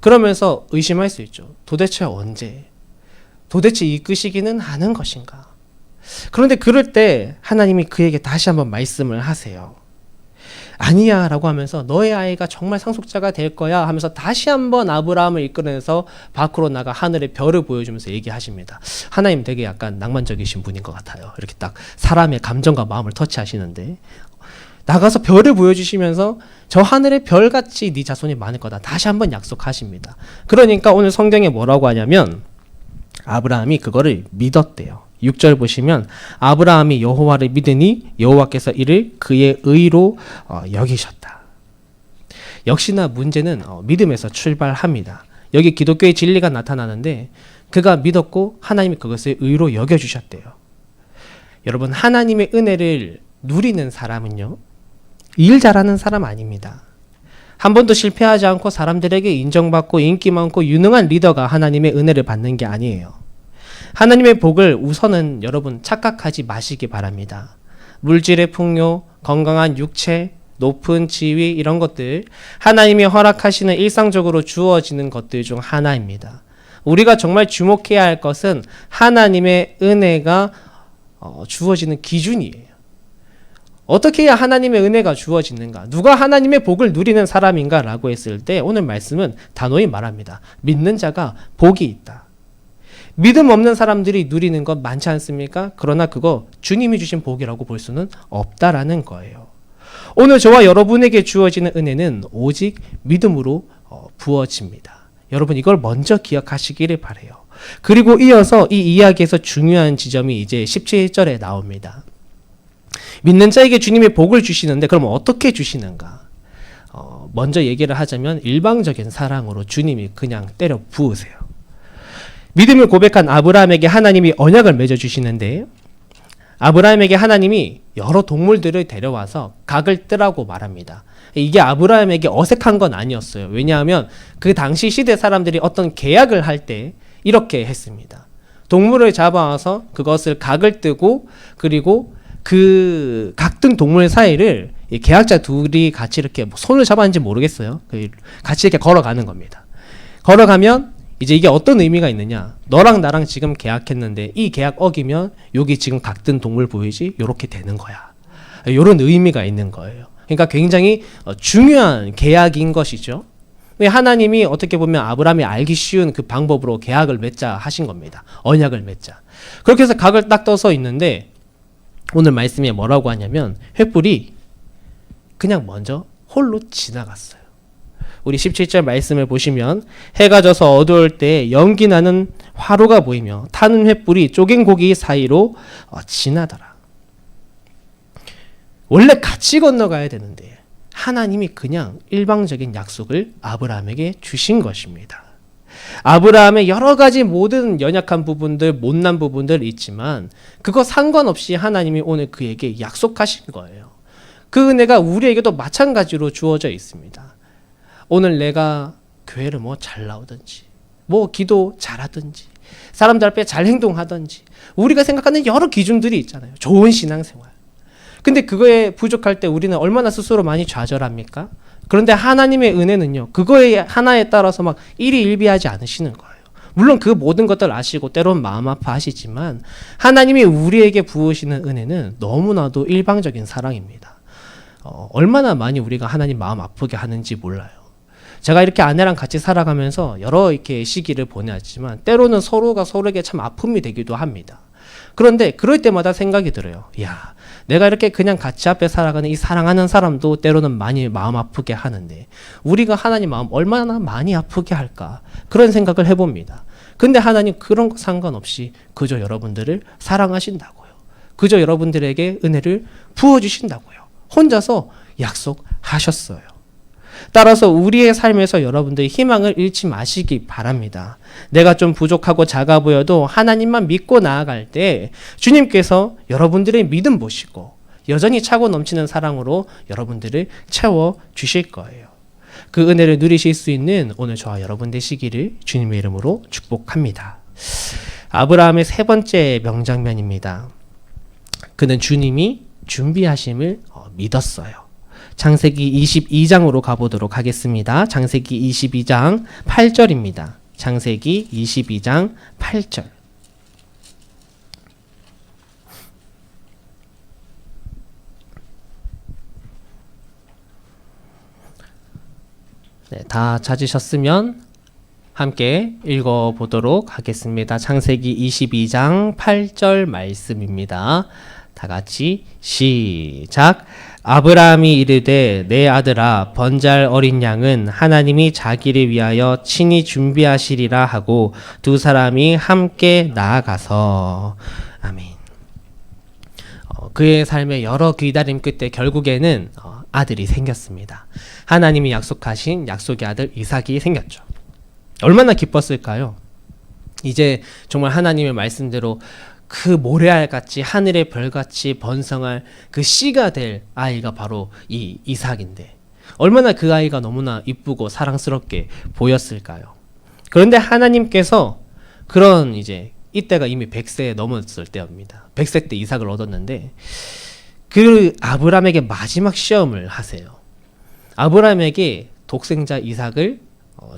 그러면서 의심할 수 있죠. 도대체 언제? 도대체 이끄시기는 하는 것인가? 그런데 그럴 때 하나님이 그에게 다시 한번 말씀을 하세요. 아니야 라고 하면서 너의 아이가 정말 상속자가 될 거야 하면서 다시 한번 아브라함을 이끌어내서 밖으로 나가 하늘의 별을 보여주면서 얘기하십니다. 하나님 되게 약간 낭만적이신 분인 것 같아요. 이렇게 딱 사람의 감정과 마음을 터치하시는데 나가서 별을 보여주시면서 저 하늘의 별같이 네 자손이 많을 거다 다시 한번 약속하십니다. 그러니까 오늘 성경에 뭐라고 하냐면 아브라함이 그거를 믿었대요. 6절 보시면 아브라함이 여호와를 믿으니 여호와께서 이를 그의 의로 여기셨다. 역시나 문제는 믿음에서 출발합니다. 여기 기독교의 진리가 나타나는데 그가 믿었고 하나님이 그것을 의로 여겨주셨대요. 여러분 하나님의 은혜를 누리는 사람은요 일 잘하는 사람 아닙니다. 한 번도 실패하지 않고 사람들에게 인정받고 인기 많고 유능한 리더가 하나님의 은혜를 받는 게 아니에요. 하나님의 복을 우선은 여러분 착각하지 마시기 바랍니다. 물질의 풍요, 건강한 육체, 높은 지위 이런 것들 하나님이 허락하시는 일상적으로 주어지는 것들 중 하나입니다. 우리가 정말 주목해야 할 것은 하나님의 은혜가 주어지는 기준이에요. 어떻게 해야 하나님의 은혜가 주어지는가? 누가 하나님의 복을 누리는 사람인가? 라고 했을 때 오늘 말씀은 단호히 말합니다. 믿는 자가 복이 있다. 믿음 없는 사람들이 누리는 것 많지 않습니까? 그러나 그거 주님이 주신 복이라고 볼 수는 없다라는 거예요. 오늘 저와 여러분에게 주어지는 은혜는 오직 믿음으로 부어집니다. 여러분 이걸 먼저 기억하시기를 바라요. 그리고 이어서 이 이야기에서 중요한 지점이 이제 17절에 나옵니다. 믿는 자에게 주님이 복을 주시는데 그럼 어떻게 주시는가? 먼저 얘기를 하자면 일방적인 사랑으로 주님이 그냥 때려 부으세요. 믿음을 고백한 아브라함에게 하나님이 언약을 맺어주시는데 아브라함에게 하나님이 여러 동물들을 데려와서 각을 뜨라고 말합니다. 이게 아브라함에게 어색한 건 아니었어요. 왜냐하면 그 당시 시대 사람들이 어떤 계약을 할 때 이렇게 했습니다. 동물을 잡아와서 그것을 각을 뜨고 그리고 그 각든 동물 사이를 계약자 둘이 같이 이렇게 손을 잡았는지 모르겠어요. 같이 이렇게 걸어가는 겁니다. 걸어가면 이제 이게 어떤 의미가 있느냐? 너랑 나랑 지금 계약했는데 이 계약 어기면 여기 지금 각든 동물 보이지? 요렇게 되는 거야. 요런 의미가 있는 거예요. 그러니까 굉장히 중요한 계약인 것이죠. 하나님이 어떻게 보면 아브라함이 알기 쉬운 그 방법으로 계약을 맺자 하신 겁니다. 언약을 맺자. 그렇게 해서 각을 딱 떠서 있는데 오늘 말씀에 뭐라고 하냐면 횃불이 그냥 먼저 홀로 지나갔어요. 우리 17절 말씀을 보시면 해가 져서 어두울 때 연기 나는 화로가 보이며 타는 횃불이 쪼갠 고기 사이로 지나더라. 원래 같이 건너가야 되는데 하나님이 그냥 일방적인 약속을 아브라함에게 주신 것입니다. 아브라함의 여러 가지 모든 연약한 부분들, 못난 부분들 있지만 그거 상관없이 하나님이 오늘 그에게 약속하신 거예요. 그 은혜가 우리에게도 마찬가지로 주어져 있습니다. 오늘 내가 교회를 뭐 잘 나오든지, 뭐 기도 잘하든지, 사람들 앞에 잘 행동하든지, 우리가 생각하는 여러 기준들이 있잖아요. 좋은 신앙생활. 근데 그거에 부족할 때 우리는 얼마나 스스로 많이 좌절합니까? 그런데 하나님의 은혜는요, 그거에 하나에 따라서 막 일희일비하지 않으시는 거예요. 물론 그 모든 것들 아시고 때론 마음 아파하시지만 하나님이 우리에게 부으시는 은혜는 너무나도 일방적인 사랑입니다. 얼마나 많이 우리가 하나님 마음 아프게 하는지 몰라요. 제가 이렇게 아내랑 같이 살아가면서 여러 이렇게 시기를 보내왔지만 때로는 서로가 서로에게 참 아픔이 되기도 합니다. 그런데 그럴 때마다 생각이 들어요. 야, 내가 이렇게 그냥 같이 앞에 살아가는 이 사랑하는 사람도 때로는 많이 마음 아프게 하는데 우리가 하나님 마음 얼마나 많이 아프게 할까? 그런 생각을 해봅니다. 근데 하나님 그런 거 상관없이 그저 여러분들을 사랑하신다고요. 그저 여러분들에게 은혜를 부어주신다고요. 혼자서 약속하셨어요. 따라서 우리의 삶에서 여러분들이 희망을 잃지 마시기 바랍니다. 내가 좀 부족하고 작아 보여도 하나님만 믿고 나아갈 때 주님께서 여러분들의 믿음 보시고 여전히 차고 넘치는 사랑으로 여러분들을 채워 주실 거예요. 그 은혜를 누리실 수 있는 오늘 저와 여러분 되시기를 주님의 이름으로 축복합니다. 아브라함의 세 번째 명장면입니다. 그는 주님이 준비하심을 믿었어요. 창세기 22장으로 가보도록 하겠습니다. 창세기 22장 8절입니다. 창세기 22장 8절. 네, 다 찾으셨으면 함께 읽어보도록 하겠습니다. 창세기 22장 8절 말씀입니다. 다 같이 시작. 아브라함이 이르되 내 아들아 번잘 어린 양은 하나님이 자기를 위하여 친히 준비하시리라 하고 두 사람이 함께 나아가서 아멘. 그의 삶의 여러 기다림 끝에 결국에는 아들이 생겼습니다. 하나님이 약속하신 약속의 아들 이삭이 생겼죠. 얼마나 기뻤을까요? 이제 정말 하나님의 말씀대로 그 모래알같이 하늘의 별같이 번성할 그 씨가 될 아이가 바로 이 이삭인데 얼마나 그 아이가 너무나 이쁘고 사랑스럽게 보였을까요? 그런데 하나님께서 그런 이제 이때가 이미 100세에 넘었을 때입니다. 100세 때 이삭을 얻었는데 그 아브라함에게 마지막 시험을 하세요. 아브라함에게 독생자 이삭을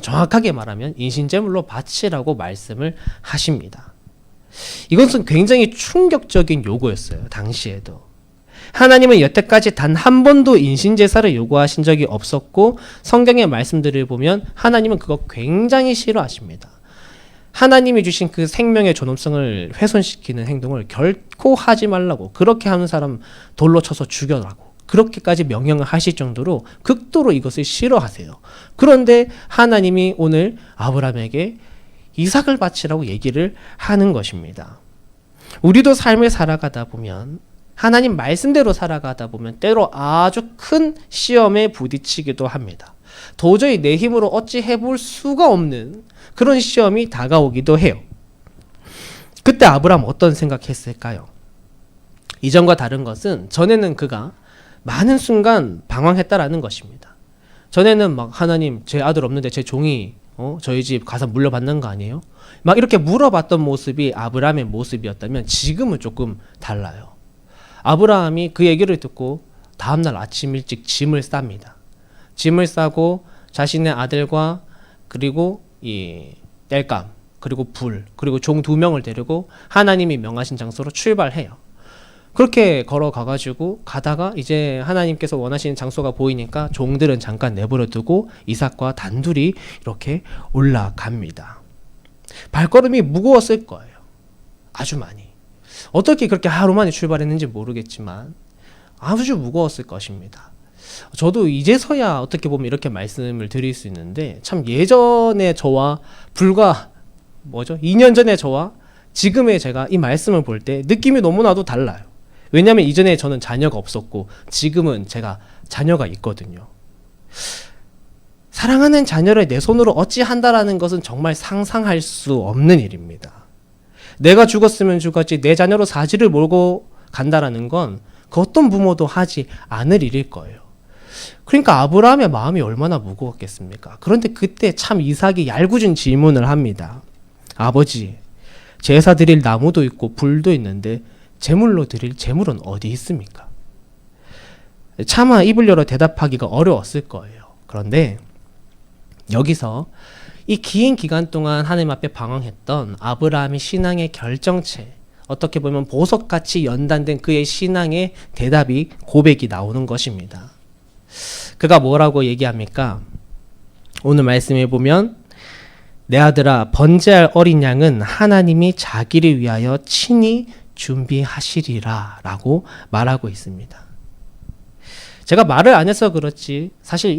정확하게 말하면 인신제물로 바치라고 말씀을 하십니다. 이것은 굉장히 충격적인 요구였어요. 당시에도. 하나님은 여태까지 단 한 번도 인신제사를 요구하신 적이 없었고 성경의 말씀들을 보면 하나님은 그거 굉장히 싫어하십니다. 하나님이 주신 그 생명의 존엄성을 훼손시키는 행동을 결코 하지 말라고, 그렇게 하는 사람 돌로 쳐서 죽여라고 그렇게까지 명령을 하실 정도로 극도로 이것을 싫어하세요. 그런데 하나님이 오늘 아브라함에게 이삭을 바치라고 얘기를 하는 것입니다. 우리도 삶을 살아가다 보면 하나님 말씀대로 살아가다 보면 때로 아주 큰 시험에 부딪히기도 합니다. 도저히 내 힘으로 어찌 해볼 수가 없는 그런 시험이 다가오기도 해요. 그때 아브라함 어떤 생각했을까요? 이전과 다른 것은 전에는 그가 많은 순간 방황했다라는 것입니다. 전에는 막 하나님 제 아들 없는데 제 종이 저희 집 가서 물려받는 거 아니에요? 막 이렇게 물어봤던 모습이 아브라함의 모습이었다면 지금은 조금 달라요. 아브라함이 그 얘기를 듣고 다음날 아침 일찍 짐을 쌉니다. 짐을 싸고 자신의 아들과 그리고 이 땔감 그리고 불 그리고 종 2명을 데리고 하나님이 명하신 장소로 출발해요. 그렇게 걸어가가지고 가다가 이제 하나님께서 원하시는 장소가 보이니까 종들은 잠깐 내버려 두고 이삭과 단둘이 이렇게 올라갑니다. 발걸음이 무거웠을 거예요. 아주 많이. 어떻게 그렇게 하루 만에 출발했는지 모르겠지만 아주 무거웠을 것입니다. 저도 이제서야 어떻게 보면 이렇게 말씀을 드릴 수 있는데 참 예전에 저와 불과 2년 전에 저와 지금의 제가 이 말씀을 볼 때 느낌이 너무나도 달라요. 왜냐하면 이전에 저는 자녀가 없었고 지금은 제가 자녀가 있거든요. 사랑하는 자녀를 내 손으로 어찌한다라는 것은 정말 상상할 수 없는 일입니다. 내가 죽었으면 죽었지 내 자녀로 사지를 몰고 간다라는 건 그 어떤 부모도 하지 않을 일일 거예요. 그러니까 아브라함의 마음이 얼마나 무거웠겠습니까? 그런데 그때 참 이삭이 얄궂은 질문을 합니다. 아버지, 제사 드릴 나무도 있고 불도 있는데 제물로 드릴 제물은 어디 있습니까? 차마 입을 열어 대답하기가 어려웠을 거예요. 그런데 여기서 이 긴 기간 동안 하나님 앞에 방황했던 아브라함의 신앙의 결정체, 어떻게 보면 보석같이 연단된 그의 신앙의 대답이 고백이 나오는 것입니다. 그가 뭐라고 얘기합니까? 오늘 말씀에 보면 내 아들아 번제할 어린 양은 하나님이 자기를 위하여 친히 준비하시리라 라고 말하고 있습니다. 제가 말을 안 해서 그렇지 사실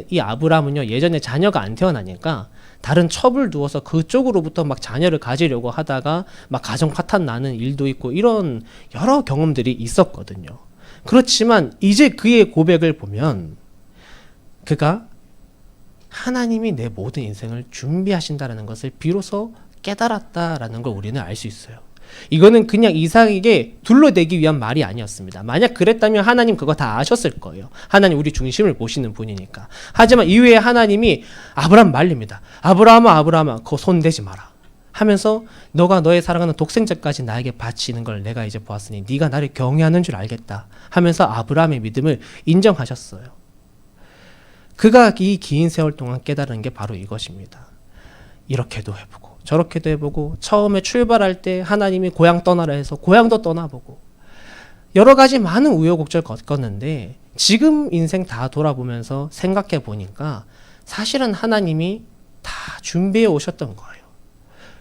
이 아브라함은요 예전에 자녀가 안 태어나니까 다른 첩을 두어서 그쪽으로부터 막 자녀를 가지려고 하다가 막 가정 파탄 나는 일도 있고 이런 여러 경험들이 있었거든요. 그렇지만 이제 그의 고백을 보면 그가 하나님이 내 모든 인생을 준비하신다는 것을 비로소 깨달았다라는 걸 우리는 알 수 있어요. 이거는 그냥 이삭에게 둘러대기 위한 말이 아니었습니다. 만약 그랬다면 하나님 그거 다 아셨을 거예요. 하나님 우리 중심을 보시는 분이니까. 하지만 이후에 하나님이 아브라함 말립니다. 아브라함아 그거 손대지 마라 하면서 너가 너의 사랑하는 독생자까지 나에게 바치는 걸 내가 이제 보았으니 네가 나를 경외하는 줄 알겠다 하면서 아브라함의 믿음을 인정하셨어요. 그가 이 긴 세월 동안 깨달은 게 바로 이것입니다. 이렇게도 해보고 저렇게도 해보고 처음에 출발할 때 하나님이 고향 떠나라 해서 고향도 떠나보고 여러 가지 많은 우여곡절 겪었는데 지금 인생 다 돌아보면서 생각해 보니까 사실은 하나님이 다 준비해 오셨던 거예요.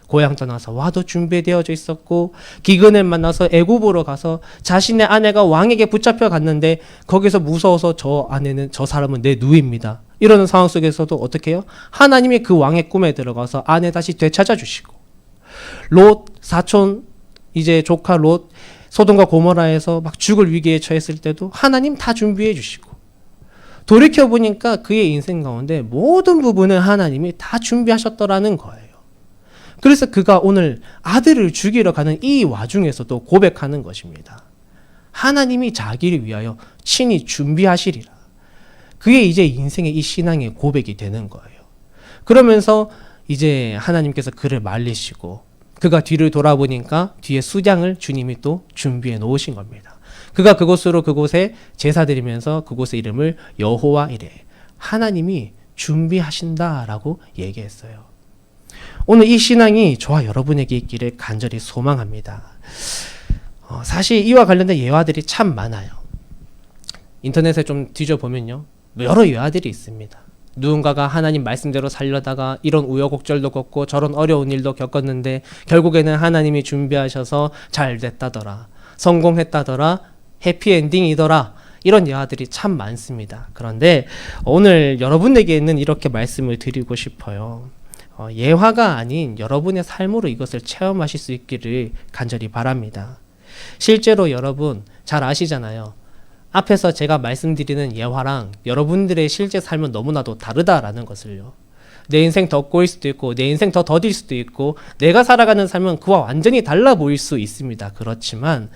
고향 떠나서 와도 준비되어져 있었고 기근을 만나서 애굽으로 가서 자신의 아내가 왕에게 붙잡혀 갔는데 거기서 무서워서 저 사람은 내 누이입니다. 이러는 상황 속에서도 어떻게 해요? 하나님이 그 왕의 꿈에 들어가서 아내 다시 되찾아 주시고 롯 사촌 이제 조카 롯 소돔과 고모라에서 막 죽을 위기에 처했을 때도 하나님 다 준비해 주시고 돌이켜보니까 그의 인생 가운데 모든 부분을 하나님이 다 준비하셨더라는 거예요. 그래서 그가 오늘 아들을 죽이러 가는 이 와중에서도 고백하는 것입니다. 하나님이 자기를 위하여 친히 준비하시리라. 그게 이제 인생의 이 신앙의 고백이 되는 거예요. 그러면서 이제 하나님께서 그를 말리시고 그가 뒤를 돌아보니까 뒤에 수장을 주님이 또 준비해 놓으신 겁니다. 그가 그곳에 제사 드리면서 그곳의 이름을 여호와 이레 하나님이 준비하신다라고 얘기했어요. 오늘 이 신앙이 저와 여러분에게 있기를 간절히 소망합니다. 사실 이와 관련된 예화들이 참 많아요. 인터넷에 좀 뒤져보면요. 여러 예화들이 있습니다. 누군가가 하나님 말씀대로 살려다가 이런 우여곡절도 겪고 저런 어려운 일도 겪었는데 결국에는 하나님이 준비하셔서 잘 됐다더라. 성공했다더라. 해피엔딩이더라. 이런 예화들이 참 많습니다. 그런데 오늘 여러분에게는 이렇게 말씀을 드리고 싶어요. 예화가 아닌 여러분의 삶으로 이것을 체험하실 수 있기를 간절히 바랍니다. 실제로 여러분 잘 아시잖아요. 앞에서 제가 말씀드리는 예화랑 여러분들의 실제 삶은 너무나도 다르다라는 것을요. 내 인생 더 꼬일 수도 있고 내 인생 더 더딜 수도 있고 내가 살아가는 삶은 그와 완전히 달라 보일 수 있습니다. 그렇지만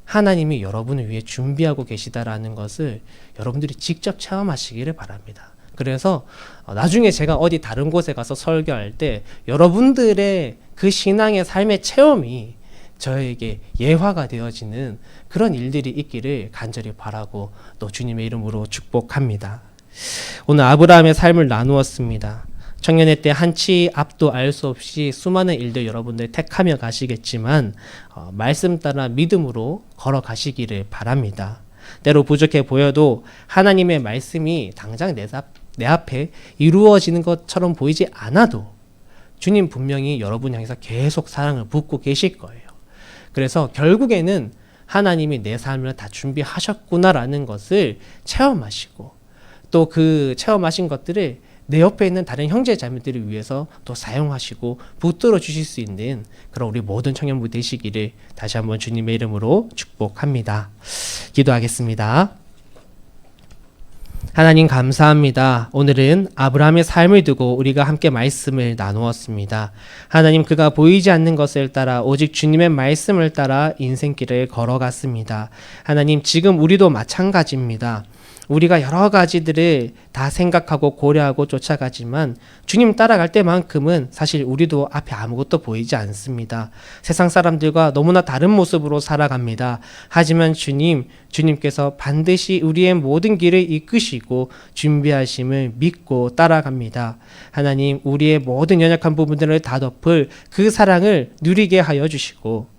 하나님이 여러분을 위해 준비하고 계시다라는 것을 여러분들이 직접 체험하시기를 바랍니다. 그래서 나중에 제가 어디 다른 곳에 가서 설교할 때 여러분들의 그 신앙의 삶의 체험이 저에게 예화가 되어지는 그런 일들이 있기를 간절히 바라고 또 주님의 이름으로 축복합니다. 오늘 아브라함의 삶을 나누었습니다. 청년의 때 한치 앞도 알 수 없이 수많은 일들 여러분들 택하며 가시겠지만 말씀 따라 믿음으로 걸어가시기를 바랍니다. 때로 부족해 보여도 하나님의 말씀이 당장 내 앞에 이루어지는 것처럼 보이지 않아도 주님 분명히 여러분 향해서 계속 사랑을 붓고 계실 거예요. 그래서 결국에는 하나님이 내 삶을 다 준비하셨구나라는 것을 체험하시고 또 그 체험하신 것들을 내 옆에 있는 다른 형제 자매들을 위해서 또 사용하시고 붙들어 주실 수 있는 그런 우리 모든 청년부 되시기를 다시 한번 주님의 이름으로 축복합니다. 기도하겠습니다. 하나님 감사합니다. 오늘은 아브라함의 삶을 두고 우리가 함께 말씀을 나누었습니다. 하나님 그가 보이지 않는 것을 따라 오직 주님의 말씀을 따라 인생길을 걸어갔습니다. 하나님 지금 우리도 마찬가지입니다. 우리가 여러 가지들을 다 생각하고 고려하고 쫓아가지만 주님 따라갈 때만큼은 사실 우리도 앞에 아무것도 보이지 않습니다. 세상 사람들과 너무나 다른 모습으로 살아갑니다. 하지만 주님께서 반드시 우리의 모든 길을 이끄시고 준비하심을 믿고 따라갑니다. 하나님 우리의 모든 연약한 부분들을 다 덮을 그 사랑을 누리게 하여 주시고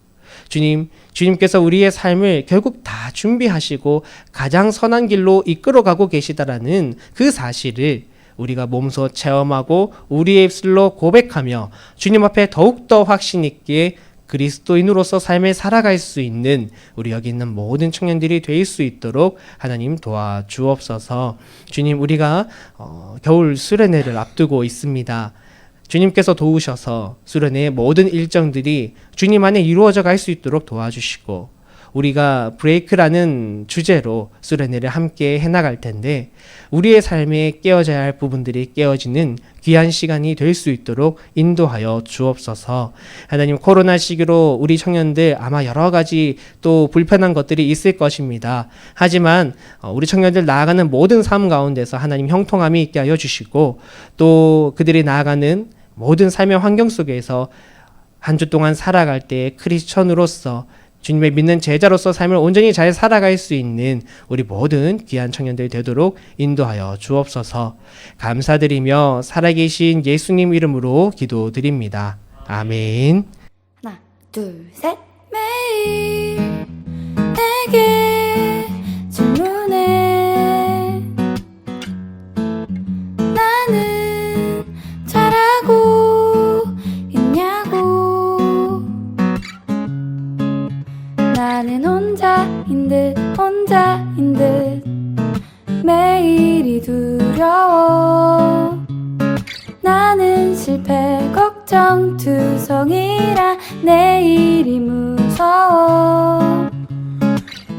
주님께서 우리의 삶을 결국 다 준비하시고 가장 선한 길로 이끌어가고 계시다라는 그 사실을 우리가 몸소 체험하고 우리의 입술로 고백하며 주님 앞에 더욱더 확신 있게 그리스도인으로서 삶을 살아갈 수 있는 우리 여기 있는 모든 청년들이 될 수 있도록 하나님 도와주옵소서. 주님 우리가 겨울 수련회를 앞두고 있습니다. 주님께서 도우셔서 수련회의 모든 일정들이 주님 안에 이루어져 갈 수 있도록 도와주시고 우리가 브레이크라는 주제로 수련회를 함께 해나갈 텐데 우리의 삶에 깨어져야 할 부분들이 깨어지는 귀한 시간이 될 수 있도록 인도하여 주옵소서. 하나님 코로나 시기로 우리 청년들 아마 여러 가지 또 불편한 것들이 있을 것입니다. 하지만 우리 청년들 나아가는 모든 삶 가운데서 하나님 형통함이 있게 하여 주시고 또 그들이 나아가는 모든 삶의 환경 속에서 한 주 동안 살아갈 때 크리스천으로서 주님의 믿는 제자로서 삶을 온전히 잘 살아갈 수 있는 우리 모든 귀한 청년들 되도록 인도하여 주옵소서. 감사드리며 살아계신 예수님 이름으로 기도드립니다. 아멘. 하나, 둘, 셋. 매일 내게 질문해 나는 잘하고 있냐고 나는 혼자인 듯 매일이 두려워 나는 실패 걱정 투성이라 내일이 무서워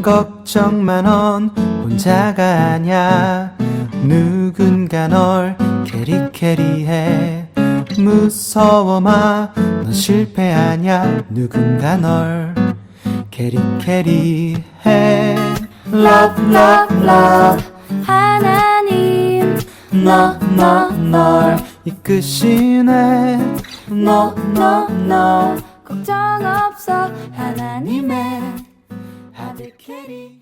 걱정만 넌 혼자가 아냐 누군가 널 캐리해 무서워 마 넌 실패 아냐 누군가 널 캐리해 Love love love 하나님 널 이끄시네 No 걱정 없어 하나님의 아들 캐리